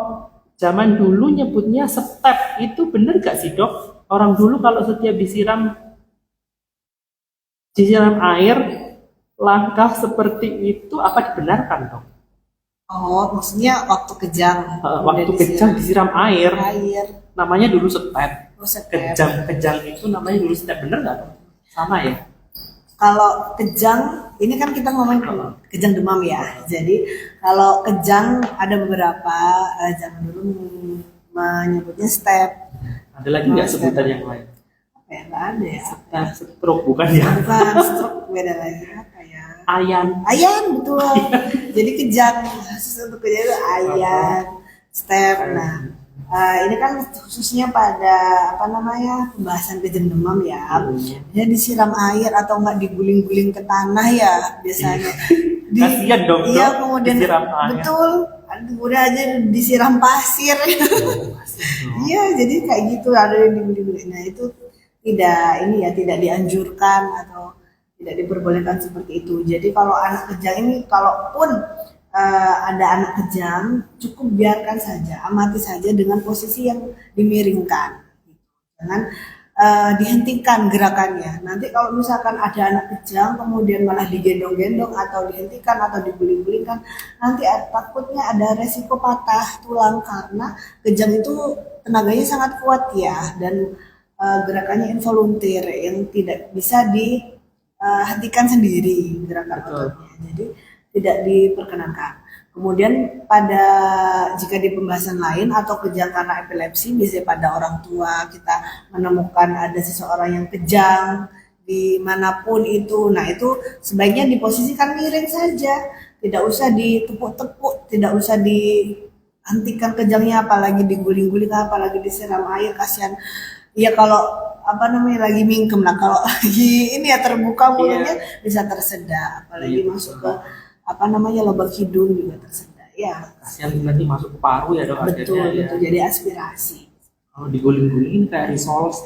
zaman dulu nyebutnya step, itu bener gak sih dok? Orang dulu kalau setiap disiram air, langkah seperti itu apa dibenarkan dok? Oh, maksudnya waktu kejang. Waktu kejang disiram air, Air. namanya dulu step. Oh, step. Kejang itu namanya dulu step, bener nggak dok? Sama ya? Kalau kejang, ini kan kita ngomongin kejang demam ya. Jadi kalau kejang ada beberapa zaman dulu menyebutnya step. Ada lagi nggak sebutan yang lain? Apa ya? Nggak ada ya. Step, stroke bukan ya? Bukan stroke, beda lagi apa ya? Ayan. Ayan, betul. Jadi kejang, khusus untuk kejang itu ayan, step. Nah, ini kan khususnya pada pembahasan kejang demam ya. Dia disiram air atau enggak diguling-guling ke tanah ya biasanya. Kasian dong. Iya, kemudian disiram air. betul. Udah aja disiram pasir. Iya, jadi kayak gitu ada yang diguling-guling. Nah, itu tidak dianjurkan atau tidak diperbolehkan seperti itu. Jadi kalau anak kejang ini, kalaupun ada anak kejang, cukup biarkan saja, amati saja dengan posisi yang dimiringkan. Jangan dihentikan gerakannya. Nanti kalau misalkan ada anak kejang, kemudian malah digendong-gendong atau dihentikan atau diguling-gulingkan, nanti takutnya ada resiko patah tulang karena kejang itu tenaganya sangat kuat ya, dan gerakannya involunteer yang tidak bisa dihentikan sendiri gerakan ototnya. Jadi tidak diperkenankan. Kemudian jika di pembahasan lain atau kejang karena epilepsi, biasanya pada orang tua kita menemukan ada seseorang yang kejang dimanapun itu. Nah itu sebaiknya diposisikan miring saja, tidak usah ditepuk-tepuk, tidak usah dihentikan kejangnya, apalagi diguling-guling, apalagi disiram air, kasihan. Ya kalau lagi mingkem lah, kalau lagi ini ya terbuka mulutnya bisa tersedak, apalagi masuk ke lubang hidung juga tersedak ya. Kasihan nanti masuk ke paru ya dok. Betul, ya. Jadi aspirasi. Kalau diguling-gulingin kayak risoles.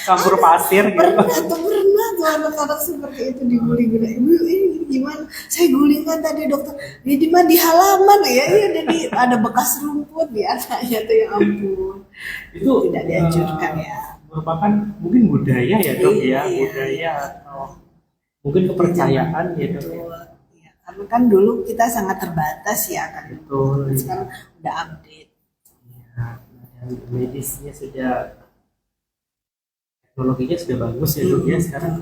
Campur pasir gitu. Pernah tuh anak-anak seperti itu diguling-guling. Ibu ini gimana? Saya gulingkan tadi dokter. Di mana? Di halaman ya. Iya, jadi ada bekas rumput di anaknya tuh, ya ampun. Itu tidak dianjurkan ya. Merupakan mungkin budaya ya dok ya, Iya. budaya atau mungkin kepercayaan ya dok. Ya, karena kan dulu kita sangat terbatas ya kan. Betul. Sekarang udah update. Ya, medisnya sudah, teknologinya sudah bagus ya dok ya. Sekarang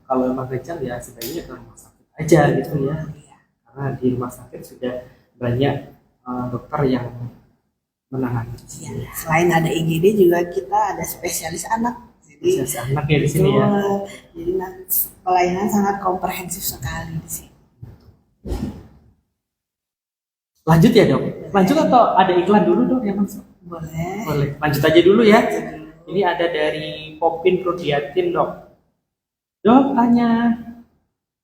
kalau emang kejang ya sebaiknya ke rumah sakit aja gitu ya. Karena di rumah sakit sudah banyak dokter yang menangani. Ya, selain ada IGD juga kita ada spesialis anak. Jadi Spesialis anak ya di sini ya. Jadi pelayanan sangat komprehensif sekali di sini. Lanjut ya dok. Lanjut atau ada iklan dulu dok yang masuk? Boleh. Boleh. Lanjut aja dulu ya. Ini ada dari Popin Rudiatin dok. Dok tanya,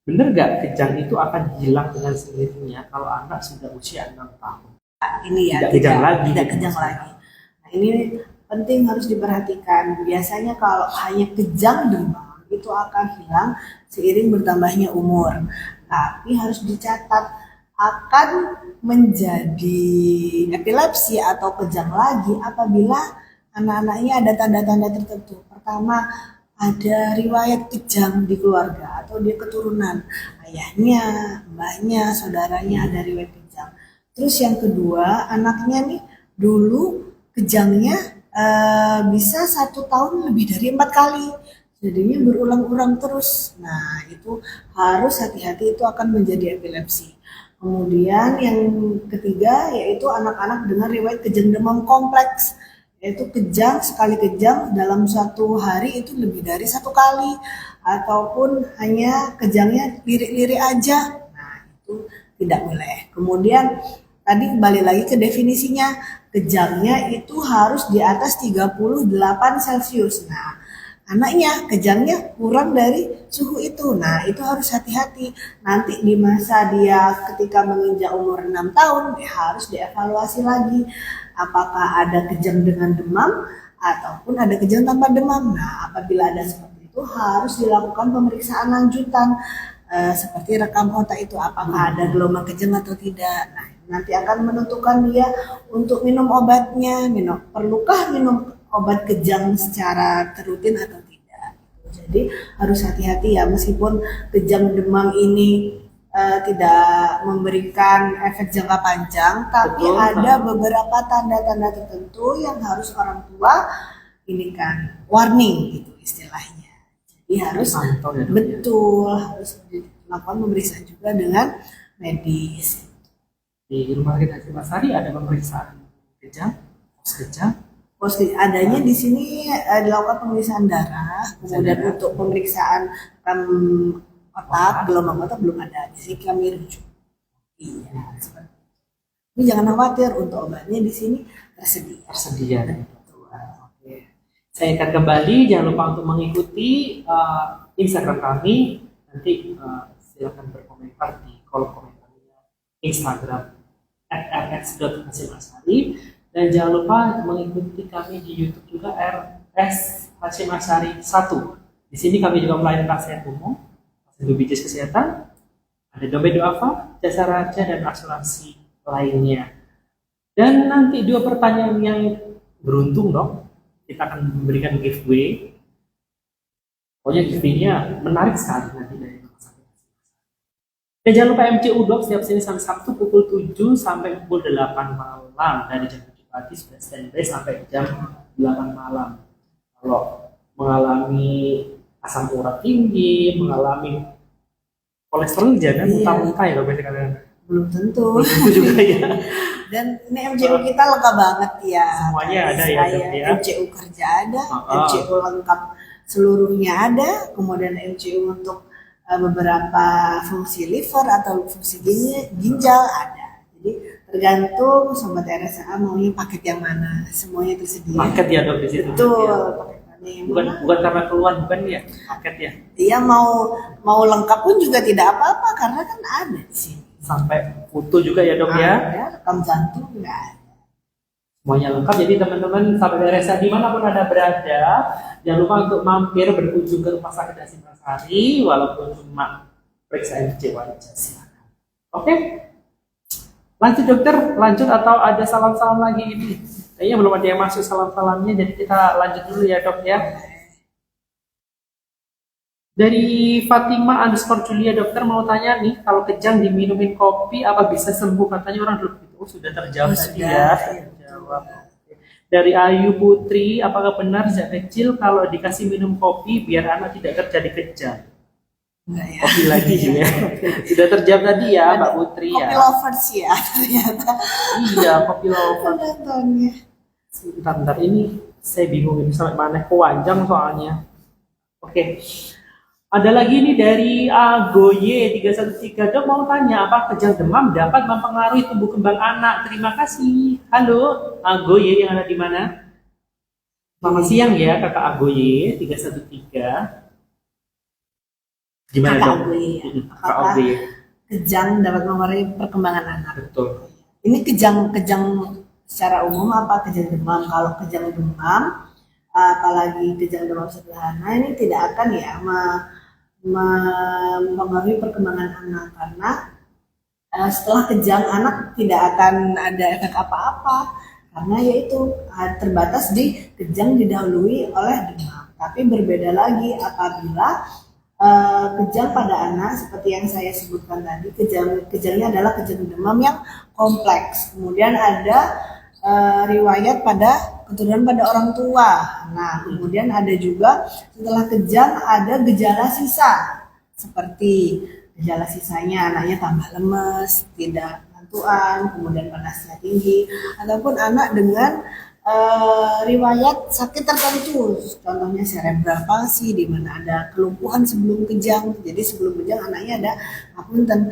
bener gak kejang itu akan hilang dengan sendirinya kalau anak sudah usia 6 tahun? Ini ya Tidak kejang lagi. Tidak kejang lagi. Nah, ini penting harus diperhatikan. Biasanya kalau hanya kejang demam itu akan hilang seiring bertambahnya umur. Tapi harus dicatat akan menjadi epilepsi atau kejang lagi apabila anak-anaknya ada tanda-tanda tertentu. Pertama, ada riwayat kejang di keluarga atau dia keturunan, ayahnya, mbahnya, saudaranya ada riwayat kejang. Terus yang kedua, anaknya nih dulu kejangnya bisa 1 tahun lebih dari 4 kali, jadinya berulang-ulang terus. Nah itu harus hati-hati, itu akan menjadi epilepsi. Kemudian yang ketiga yaitu anak-anak dengan riwayat kejang demam kompleks, yaitu sekali kejang dalam 1 hari itu lebih dari 1 kali, ataupun hanya kejangnya lirik-lirik aja. Nah itu tidak boleh. Kemudian tadi kembali lagi ke definisinya, kejangnya itu harus di atas 38 Celcius. Nah, anaknya kejangnya kurang dari suhu itu. Nah, itu harus hati-hati. Nanti di masa dia ketika menginjak umur 6 tahun, dia harus dievaluasi lagi. Apakah ada kejang dengan demam ataupun ada kejang tanpa demam. Nah, apabila ada seperti itu harus dilakukan pemeriksaan lanjutan. Seperti rekam otak itu apakah ada gelombang kejang atau tidak. Nah, nanti akan menentukan dia untuk minum obatnya, perlukah minum obat kejang secara terutin atau tidak. Jadi harus hati-hati ya, meskipun kejang demam ini tidak memberikan efek jangka panjang, tapi ada beberapa tanda-tanda tertentu yang harus orang tua ini kan warning gitu istilahnya. Jadi harus betul harus dilakukan pemeriksaan juga dengan medis. Di rumah sakit Hasyim ada pemeriksaan kejang, pos kejang. Adanya di sini dilakukan pemeriksaan darah, kemudian untuk pemeriksaan otak, gelombang otak belum ada. Di sini kami rujuk. Iya, seperti itu. Tapi jangan khawatir, untuk obatnya di sini tersedia. Oke. Saya akan kembali, jangan lupa untuk mengikuti Instagram kami. Nanti silakan berkomentar di kolom komentarnya Instagram @rx.hasyim dan jangan lupa mengikuti kami di YouTube juga RS Hasyim Asyari 1. Di sini kami juga melayani pasien umum, pasien BPJS Kesehatan, ada dompet duafa, jasa raja dan asuransi lainnya. Dan nanti 2 pertanyaan yang beruntung dong, kita akan memberikan giveaway. Pokoknya giveaway-nya menarik sekali nanti dari rumah sakit. Dan jangan lupa MCU Dok setiap Senin sampai Sabtu pukul 7 sampai pukul 8 malam. Dari jam 7 pagi sudah standby sampai jam 8 malam. Kalau mengalami asam urat tinggi, mengalami kolesterol jangan muntah-muntah ya kalau kalian. Belum tentu. Belum tentu juga ya. Dan ini MCU kita lengkap banget ya. Semuanya ada ya, Dok ya. MCU kerja ada, MCU lengkap seluruhnya ada, kemudian MCU untuk beberapa fungsi liver atau fungsi ginjal ada. Jadi tergantung sobat RSA maunya paket yang mana, semuanya tersedia. Paket ya Dok di situ. Betul. Bukan karena keluhan bukan ya, paket ya. Iya, mau lengkap pun juga tidak apa-apa karena kan ada di sini. Sampai foto juga ya Dok ya. Rekam jantung nggak ada. Semuanya lengkap, jadi teman-teman sahabat RSA dimanapun Anda berada, jangan lupa untuk mampir berkunjung ke rumah sakit Hasyim Asyari walaupun cuma periksa MCU aja, silakan. Oke, lanjut dokter, lanjut atau ada salam-salam lagi ini? Kayaknya belum ada yang masuk salam-salamnya, jadi kita lanjut dulu ya Dok ya. Dari Fatima _Julia, dokter mau tanya nih, kalau kejang diminumin kopi apa bisa sembuh? Katanya orang dulu itu sudah terjawab tadi ya. Terjawab. Dari Ayu Putri, apakah benar sejak kecil kalau dikasih minum kopi biar anak tidak terjadi kejang? Enggak ya. Kopi lagi ya. Sudah terjawab tadi ya Mbak Putri ya. Kopi lovers ya ternyata. Iya, kopi lovers. Penontonnya. Bentar ini saya bingung ini sampai mana kewanjang soalnya. Oke. Ada lagi nih dari Agoye 313, Dok mau tanya apa kejang demam dapat mempengaruhi tumbuh kembang anak? Terima kasih. Halo Agoye yang ada di mana? Selamat siang ya Kakak Agoye 313. Gimana Dok? Kakak Agoye. Kejang dapat mempengaruhi perkembangan anak. Betul. Ini kejang secara umum apa kejang demam? Kalau kejang demam, apalagi kejang demam sederhana ini tidak akan ya mempengaruhi perkembangan anak karena setelah kejang anak tidak akan ada efek apa-apa karena yaitu terbatas di kejang didahului oleh demam. Tapi berbeda lagi apabila kejang pada anak seperti yang saya sebutkan tadi, kejangnya adalah kejang demam yang kompleks. Kemudian ada riwayat pada keturunan pada orang tua. Nah, kemudian ada juga setelah kejang ada gejala sisa seperti gejala sisanya anaknya tambah lemes, tidak ngantuan, kemudian panasnya tinggi, ataupun anak dengan riwayat sakit tertentu, contohnya cerebral palsy di mana ada kelumpuhan sebelum kejang. Jadi sebelum kejang anaknya ada apunten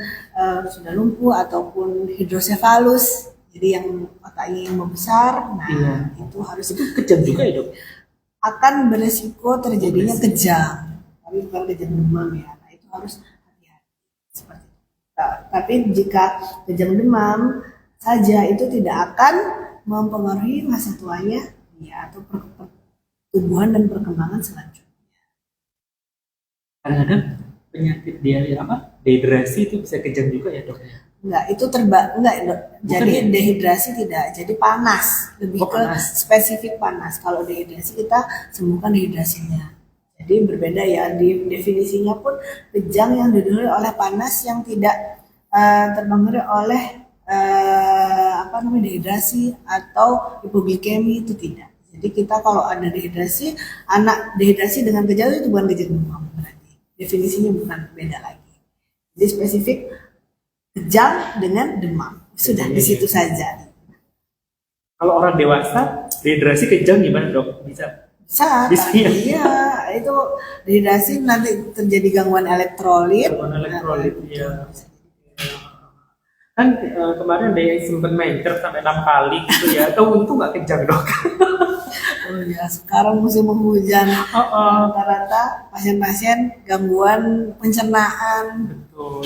sudah lumpuh ataupun hidrosefalus. Jadi yang otaknya yang membesar, nah Iya. itu harus Itu kejang juga ya, Dok? akan beresiko terjadinya kejang, tapi bukan kejang demam ya. Nah itu harus hati-hati seperti itu. Tapi jika kejang demam saja itu tidak akan mempengaruhi masa tuanya ya atau pertumbuhan dan perkembangan selanjutnya. Kadang-kadang penyakit dehidrasi itu bisa kejang juga ya, Dok? Enggak, itu enggak, Dok. Jadi ya? dehidrasi tidak, jadi panas, lebih ke panas. spesifik panas. Kalau dehidrasi kita sembuhkan dehidrasinya. Jadi berbeda ya, di definisinya pun kejang yang didahului oleh panas yang tidak terpengaruhi oleh dehidrasi atau hipoglikemi itu tidak. Jadi kita kalau ada dehidrasi, anak dehidrasi dengan gejala itu bukan kejang demam berarti. Definisinya bukan, beda lagi. Jadi spesifik kejang dengan demam. Sudah di situ saja. Kalau orang dewasa dehidrasi kejang gimana, Dok? Bisa Bisa, ya? iya, itu dehidrasi nanti terjadi gangguan elektrolit. Gangguan elektrolit, iya. Kan kemarin dia sempat mainter sampai 6 kali gitu ya. Tahu untung nggak kejang, Dok? Oh ya, sekarang musim hujan. Rata-rata pasien-pasien gangguan pencernaan. Betul.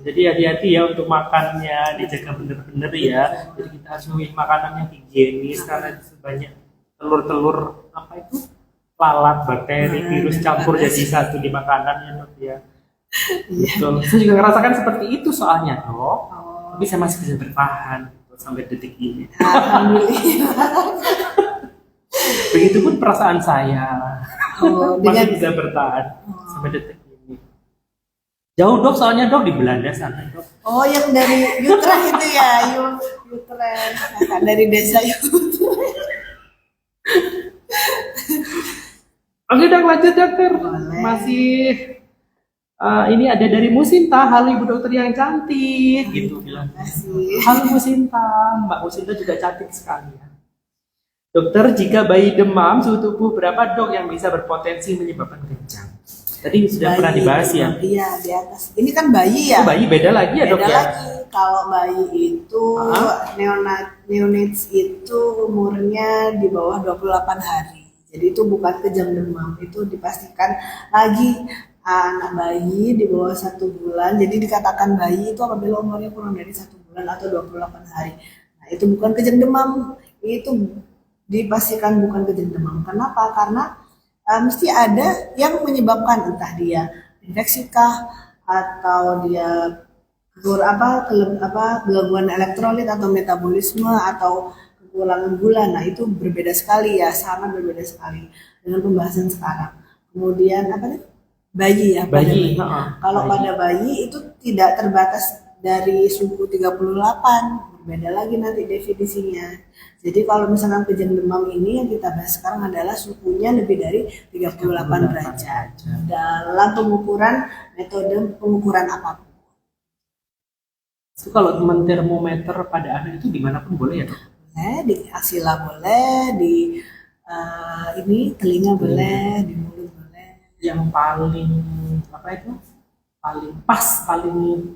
Jadi hati-hati ya untuk makannya, dijaga bener-bener ya. Jadi kita harus memilih makanan yang higienis karena sebanyak telur-telur lalat, bakteri, virus campur jadi satu di makanannya, Dok ya. Betul. Saya juga ngerasakan seperti itu soalnya, Dok. Tapi saya masih bisa bertahan sampai detik ini. Alhamdulillah. Begitupun perasaan saya masih bisa bertahan sampai detik ini. Jauh, Dok, soalnya Dok di Belanda sana, Dok. Oh, yang dari Utrecht itu ya, Utrecht. Kakak dari desa Utrecht. Oke, Dok, lanjut, Dokter. Boleh. Masih ini ada dari Musinta. Halo Ibu Dokter yang cantik, gitu bilang. Makasih. Halo Musinta, Mbak Musinta juga cantik sekali ya. Dokter, jika bayi demam, suhu tubuh berapa, Dok, yang bisa berpotensi menyebabkan kejang? Tadi sudah pernah dibahas ya. Iya, di atas. Ini kan bayi ya. Oh, bayi beda lagi ya, Dok Beda ya? lagi. Kalau bayi itu neonates itu umurnya di bawah 28 hari. Jadi itu bukan kejang demam, itu dipastikan lagi anak bayi di bawah 1 bulan. Jadi dikatakan bayi itu apabila umurnya kurang dari 1 bulan atau 28 hari. Nah, itu bukan kejang demam, itu dipastikan bukan kejang demam. Kenapa? Karena mesti ada yang menyebabkan, entah dia infeksi kah atau dia gangguan elektrolit atau metabolisme atau kekurangan gula. Nah, itu berbeda sekali ya, sangat berbeda sekali dengan pembahasan sekarang. Kemudian bayi ya, Bayi, kalau bayi. pada bayi itu tidak terbatas dari suhu 38, berbeda lagi nanti definisinya. Jadi kalau misalkan kejang demam ini yang kita bahas sekarang adalah suhunya lebih dari 38 derajat dalam metode pengukuran apapun. Itu kalau teman termometer pada anak itu dimanapun boleh ya, Dok? Boleh, di aksila boleh, di telinga boleh, di mulut boleh. Yang paling paling pas, paling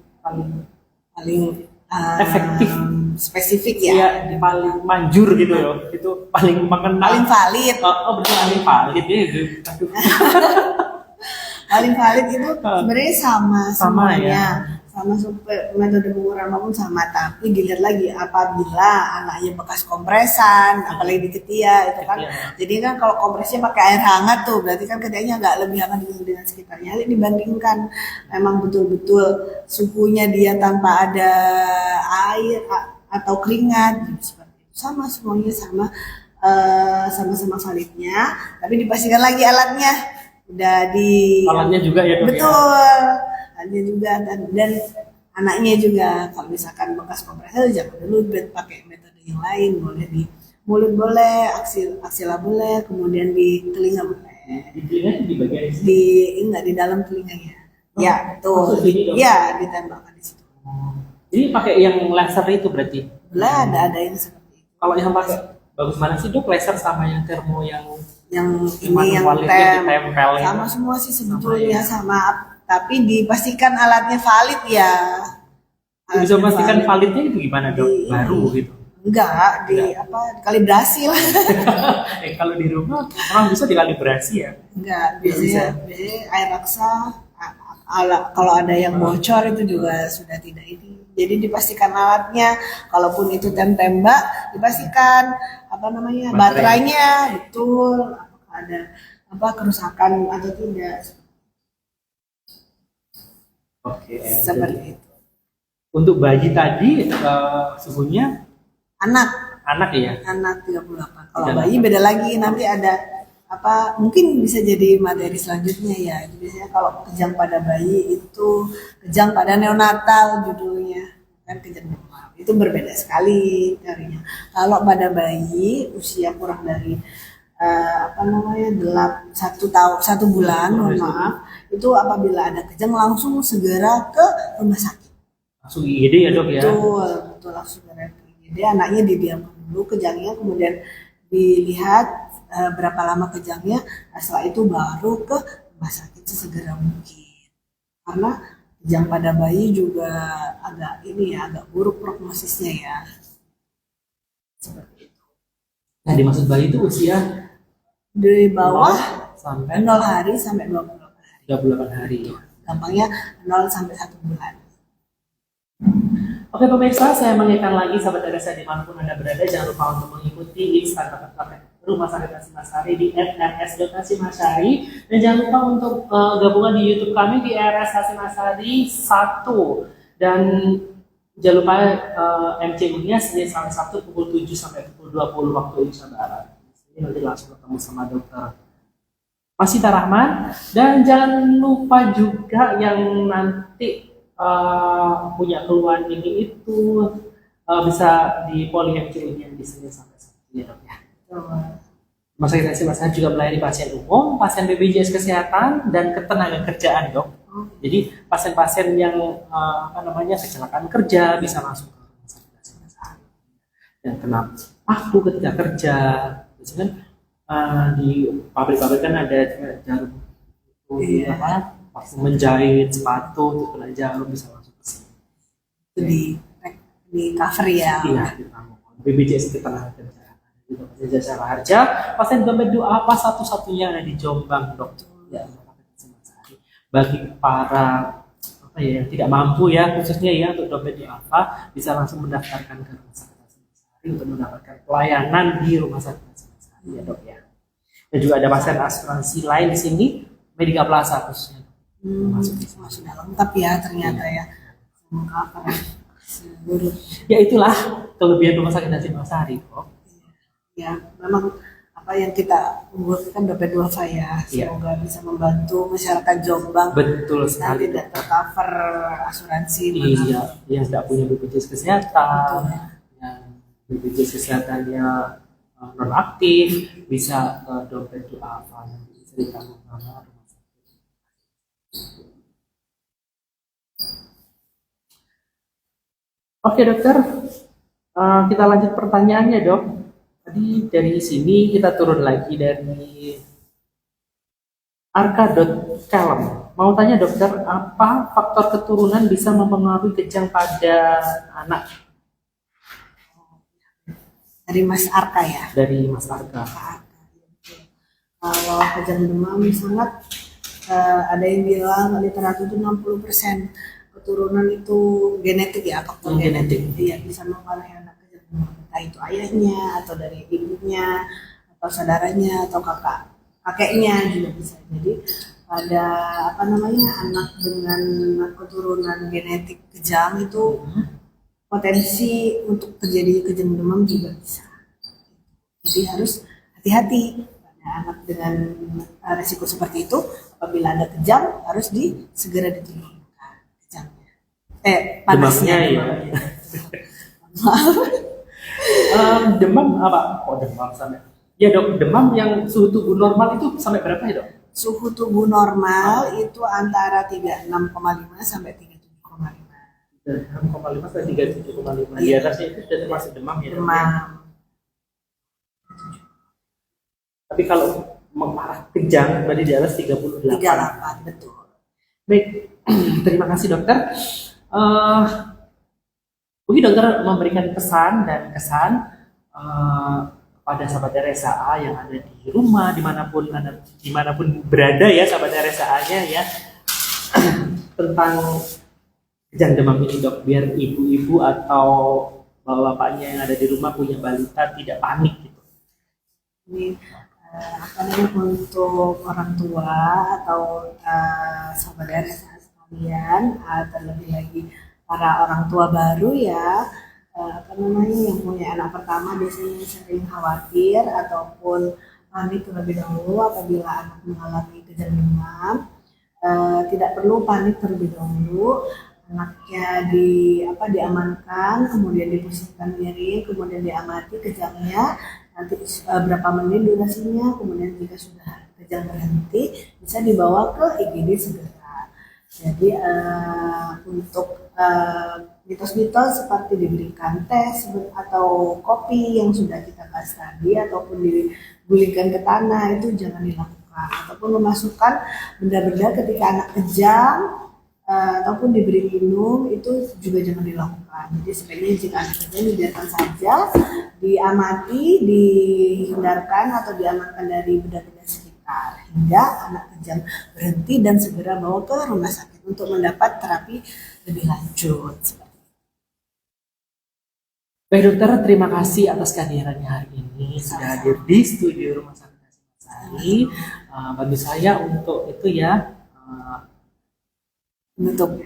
efektif, spesifik ya, ya, paling manjur gitu ya, itu paling mengenal, paling valid. Betul, paling valid ya itu. Aduh. Paling valid itu sebenarnya sama semuanya. Ya. Sama metode pengukuran maupun sama, tapi dilihat lagi apabila anaknya bekas kompresan, apalagi di ketiak itu kan. Jadi kan kalau kompresnya pakai air hangat tuh, berarti kan ketiaknya nggak lebih hangat dengan sekitarnya. Jadi dibandingkan memang betul-betul suhunya dia tanpa ada air atau keringat, seperti itu. Sama semuanya sama-sama validnya, tapi dipastikan lagi alatnya udah di alatnya juga ya, Dok, betul. Alatnya juga dan anaknya juga, kalau misalkan bekas kompresor jangan dulu pakai metode yang lain, boleh di mulut boleh, aksila boleh, kemudian di telinga boleh. Di telinga di bagian di dalam telinganya. Ya, betul. Sini, Ya, ditembakkan di situ. Jadi pakai yang laser itu berarti? Boleh, ada yang seperti itu. Kalau yang pakai bagus mana sih dok, laser sama yang termo yang ini yang manualnya ditempel sama itu? semua sih Sama sebetulnya ya. sama, tapi dipastikan alatnya valid ya. Bisa Alatnya memastikan valid. validnya itu gimana dok? Di Baru ini. gitu. Enggak, kalibrasi lah. Kalau di rumah orang bisa dikalibrasi ya. Enggak, Bisa. biasanya air raksa kalau ada yang bocor itu juga sudah tidak ini. Jadi dipastikan alatnya, kalaupun itu tembak, dipastikan apa namanya Baterai. baterainya betul, apakah ada kerusakan atau tidak, Oke. seperti Jadi, itu. untuk bayi tadi suhunya Anak anak ya. anak 38. Kalau 38. bayi beda lagi, nanti ada mungkin bisa jadi materi selanjutnya ya. Biasanya kalau kejang pada bayi itu kejang pada neonatal judulnya, kan kejang demam. Itu berbeda sekali teorinya. Kalau pada bayi usia kurang dari satu bulan, mohon maaf, itu apabila ada kejang langsung segera ke rumah sakit. Langsung IGD ya dok ya. Betul langsung ke RPGD. Anaknya didiamkan dulu kejangnya, kemudian dilihat berapa lama kejangnya. Setelah itu baru ke rumah sakit sesegera mungkin. Karena kejang pada bayi juga agak buruk prognosisnya ya. Seperti itu. Nah dimaksud bayi itu usia Di bawah sampai 0 hari sampai 28 hari. 38 hari. Gampangnya 0 sampai 1 bulan. Oke pemirsa, saya mengingatkan lagi sahabat RSA dimanapun Anda berada, jangan lupa untuk mengikuti Instagram Rumah Sakit Hashimashari di @rs.hashimashari, dan jangan lupa untuk gabungan di YouTube kami di RS Hashimashari 1, dan jangan lupa MCU-nya Senin sampai Sabtu pukul 7 sampai pukul 20 waktu Indonesia Barat. Ini nanti langsung ketemu sama dokter Masita Rahman, dan jangan lupa juga yang nanti punya keluhan ini itu bisa di poli MCU-nya di Senin sampai Sabtu ya dok ya. Rumah Sakit Hashimashari juga melayani pasien umum, pasien BPJS Kesehatan, dan ketenaga kerjaan dok. Jadi pasien-pasien yang kecelakaan kerja bisa masuk ke Rumah Sakit Hashimashari. Dan kena paku ketika kerja, biasanya di pabrik-pabrik kan ada jarum waktu menjahit sepatu untuk kena jarum bisa masuk ke sini. Itu di cover ya. Iya, ditanggung. BPJS ketenaga kerjaan. Juga pasien jasa harja, pasien dompet duafa apa satu-satunya ada di Jombang dok. Ya, bagi para yang tidak mampu ya, khususnya ya untuk dompet duafa bisa langsung mendaftarkan ke Rumah Sakit Hashimashari untuk mendapatkan pelayanan di Rumah Sakit Hashimashari ya dok ya. Dan juga ada pasien asuransi lain di sini, Medika Plaza khususnya. Sudah lengkap ya ternyata ya. Mengcover seluruh. Ya itulah kelebihan Rumah Sakit Hashimashari kok. Ya memang apa yang kita buatkan dompet duafa ya. Semoga bisa membantu masyarakat Jombang. Betul sekali. Tidak tercover asuransi. Iya, yang tidak punya BPJS Kesehatan, yang BPJS Kesehatannya non aktif bisa dompet duafa yang bisa ditanggung sama rumah sakit. Oke dokter, kita lanjut pertanyaannya dok. Tadi dari sini kita turun lagi dari Arka.Calem. Mau tanya dokter, apa faktor keturunan bisa mempengaruhi kejang pada anak? Dari Mas Arka ya. Dari Mas Arka. Kalau kejang demam sangat ada yang bilang literatur itu 60% keturunan itu genetik ya, faktor genetik. Iya, bisa mempengaruhi anak kejang demam. Entah itu ayahnya atau dari ibunya atau saudaranya atau kakeknya juga bisa. Jadi ada anak dengan keturunan genetik kejang itu potensi untuk terjadi kejang demam juga bisa. Jadi harus hati-hati pada anak dengan resiko seperti itu. Apabila ada kejang harus segera diturunkan kejangnya. Panasnya ya. Demam apa? Oh demam sampai. Ya dok, demam yang suhu tubuh normal itu sampai berapa ya dok? Suhu tubuh normal itu antara 36,5 sampai 37,5. 6,5 sampai 37,5. Di atasnya itu sudah termasuk demam ya. Demam. Tapi kalau mengarah kejang berarti di atas 38. 38, betul. Baik, terima kasih dokter. Eh, Mungkin dokter memberikan pesan dan kesan kepada sahabat RSAA yang ada di rumah, dimanapun berada ya sahabat RSAA-nya ya, tentang kejang demam ini dok, biar ibu-ibu atau bapak-bapaknya yang ada di rumah punya balita tidak panik gitu. Ini apa namanya, untuk orang tua atau sahabat RSA sekalian, terlebih lagi para orang tua baru ya, apa namanya, yang punya anak pertama biasanya sering khawatir ataupun panik terlebih dahulu apabila anak mengalami gejala demam. Tidak perlu panik terlebih dahulu, anaknya diamankan, kemudian dipusatkan diri, kemudian diamati kejangnya, nanti berapa menit durasinya, kemudian jika sudah kejang berhenti bisa dibawa ke IGD segera. Jadi untuk mitos-mitos seperti diberikan tes atau kopi yang sudah kita bahas tadi ataupun digulingkan ke tanah itu jangan dilakukan, ataupun memasukkan benda-benda ketika anak kejang ataupun diberi minum itu juga jangan dilakukan. Jadi sebaiknya jika anak kejang dibiarkan saja, diamati, dihindarkan atau diamankan dari benda-benda sekitar hingga anak kejang berhenti dan segera bawa ke rumah sakit untuk mendapat terapi lebih lanjut. Baik dokter, terima kasih atas kehadirannya hari ini sudah hadir di studio Rumah Sakit Hasyim Asyari. Bagi saya untuk itu ya, untuk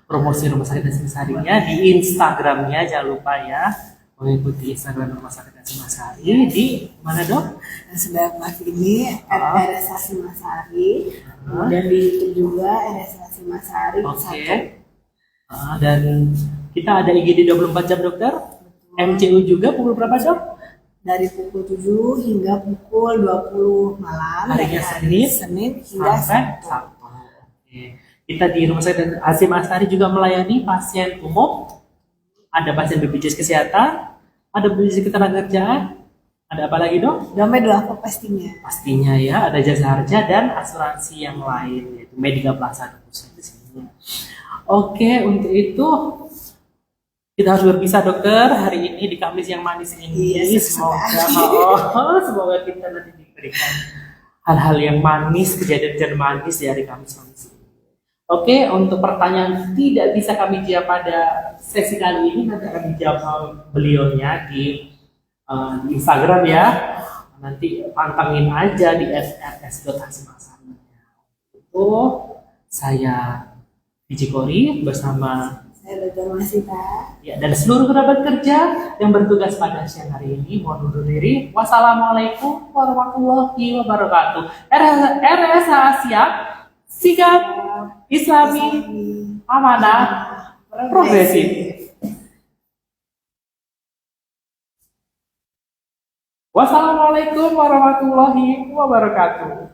promosi Rumah Sakit Hasyim Asyari-nya di Instagramnya, jangan lupa ya mengikuti Instagram Rumah Sakit Hasyim Asyari di mana dok? Yang sedang masih ini RSA Hasyim Asyari, kemudian di YouTube juga RSA Hasyim Asyari. Oke. Dan kita ada IGD 24 jam dokter. MCU juga pukul berapa dok? Dari pukul 7 hingga pukul 20 malam. Harinya Senin hingga Sabtu. Oke. Kita di Rumah Sakit Hasyim Asyari juga melayani pasien umum. Ada pasien BPJS Kesehatan, ada BPJS Ketenagakerjaan, ada apa lagi dok? Dompet apa pastinya? Pastinya ya, ada jasa harja dan asuransi yang lain, yaitu Medika Plaza di sini. Oke, untuk itu kita harus berpisah dokter hari ini di Kamis yang manis ini. Semoga kita nanti diberikan hal-hal yang manis, kejadian-kejadian manis di hari Kamis ini. Oke, untuk pertanyaan tidak bisa kami jawab pada sesi kali ini, nanti akan dijawab beliaunya di Instagram ya. Nanti pantengin aja di @rs.hasyim. Itu saya Biji Kori bersama saya Dr. Masita ya, dan seluruh kerabat kerja yang bertugas pada siang hari ini. Mohon undur diri. Wassalamualaikum warahmatullahi wabarakatuh. RSA siap, sigap, Islami, amanah, progresif. Wassalamualaikum warahmatullahi wabarakatuh.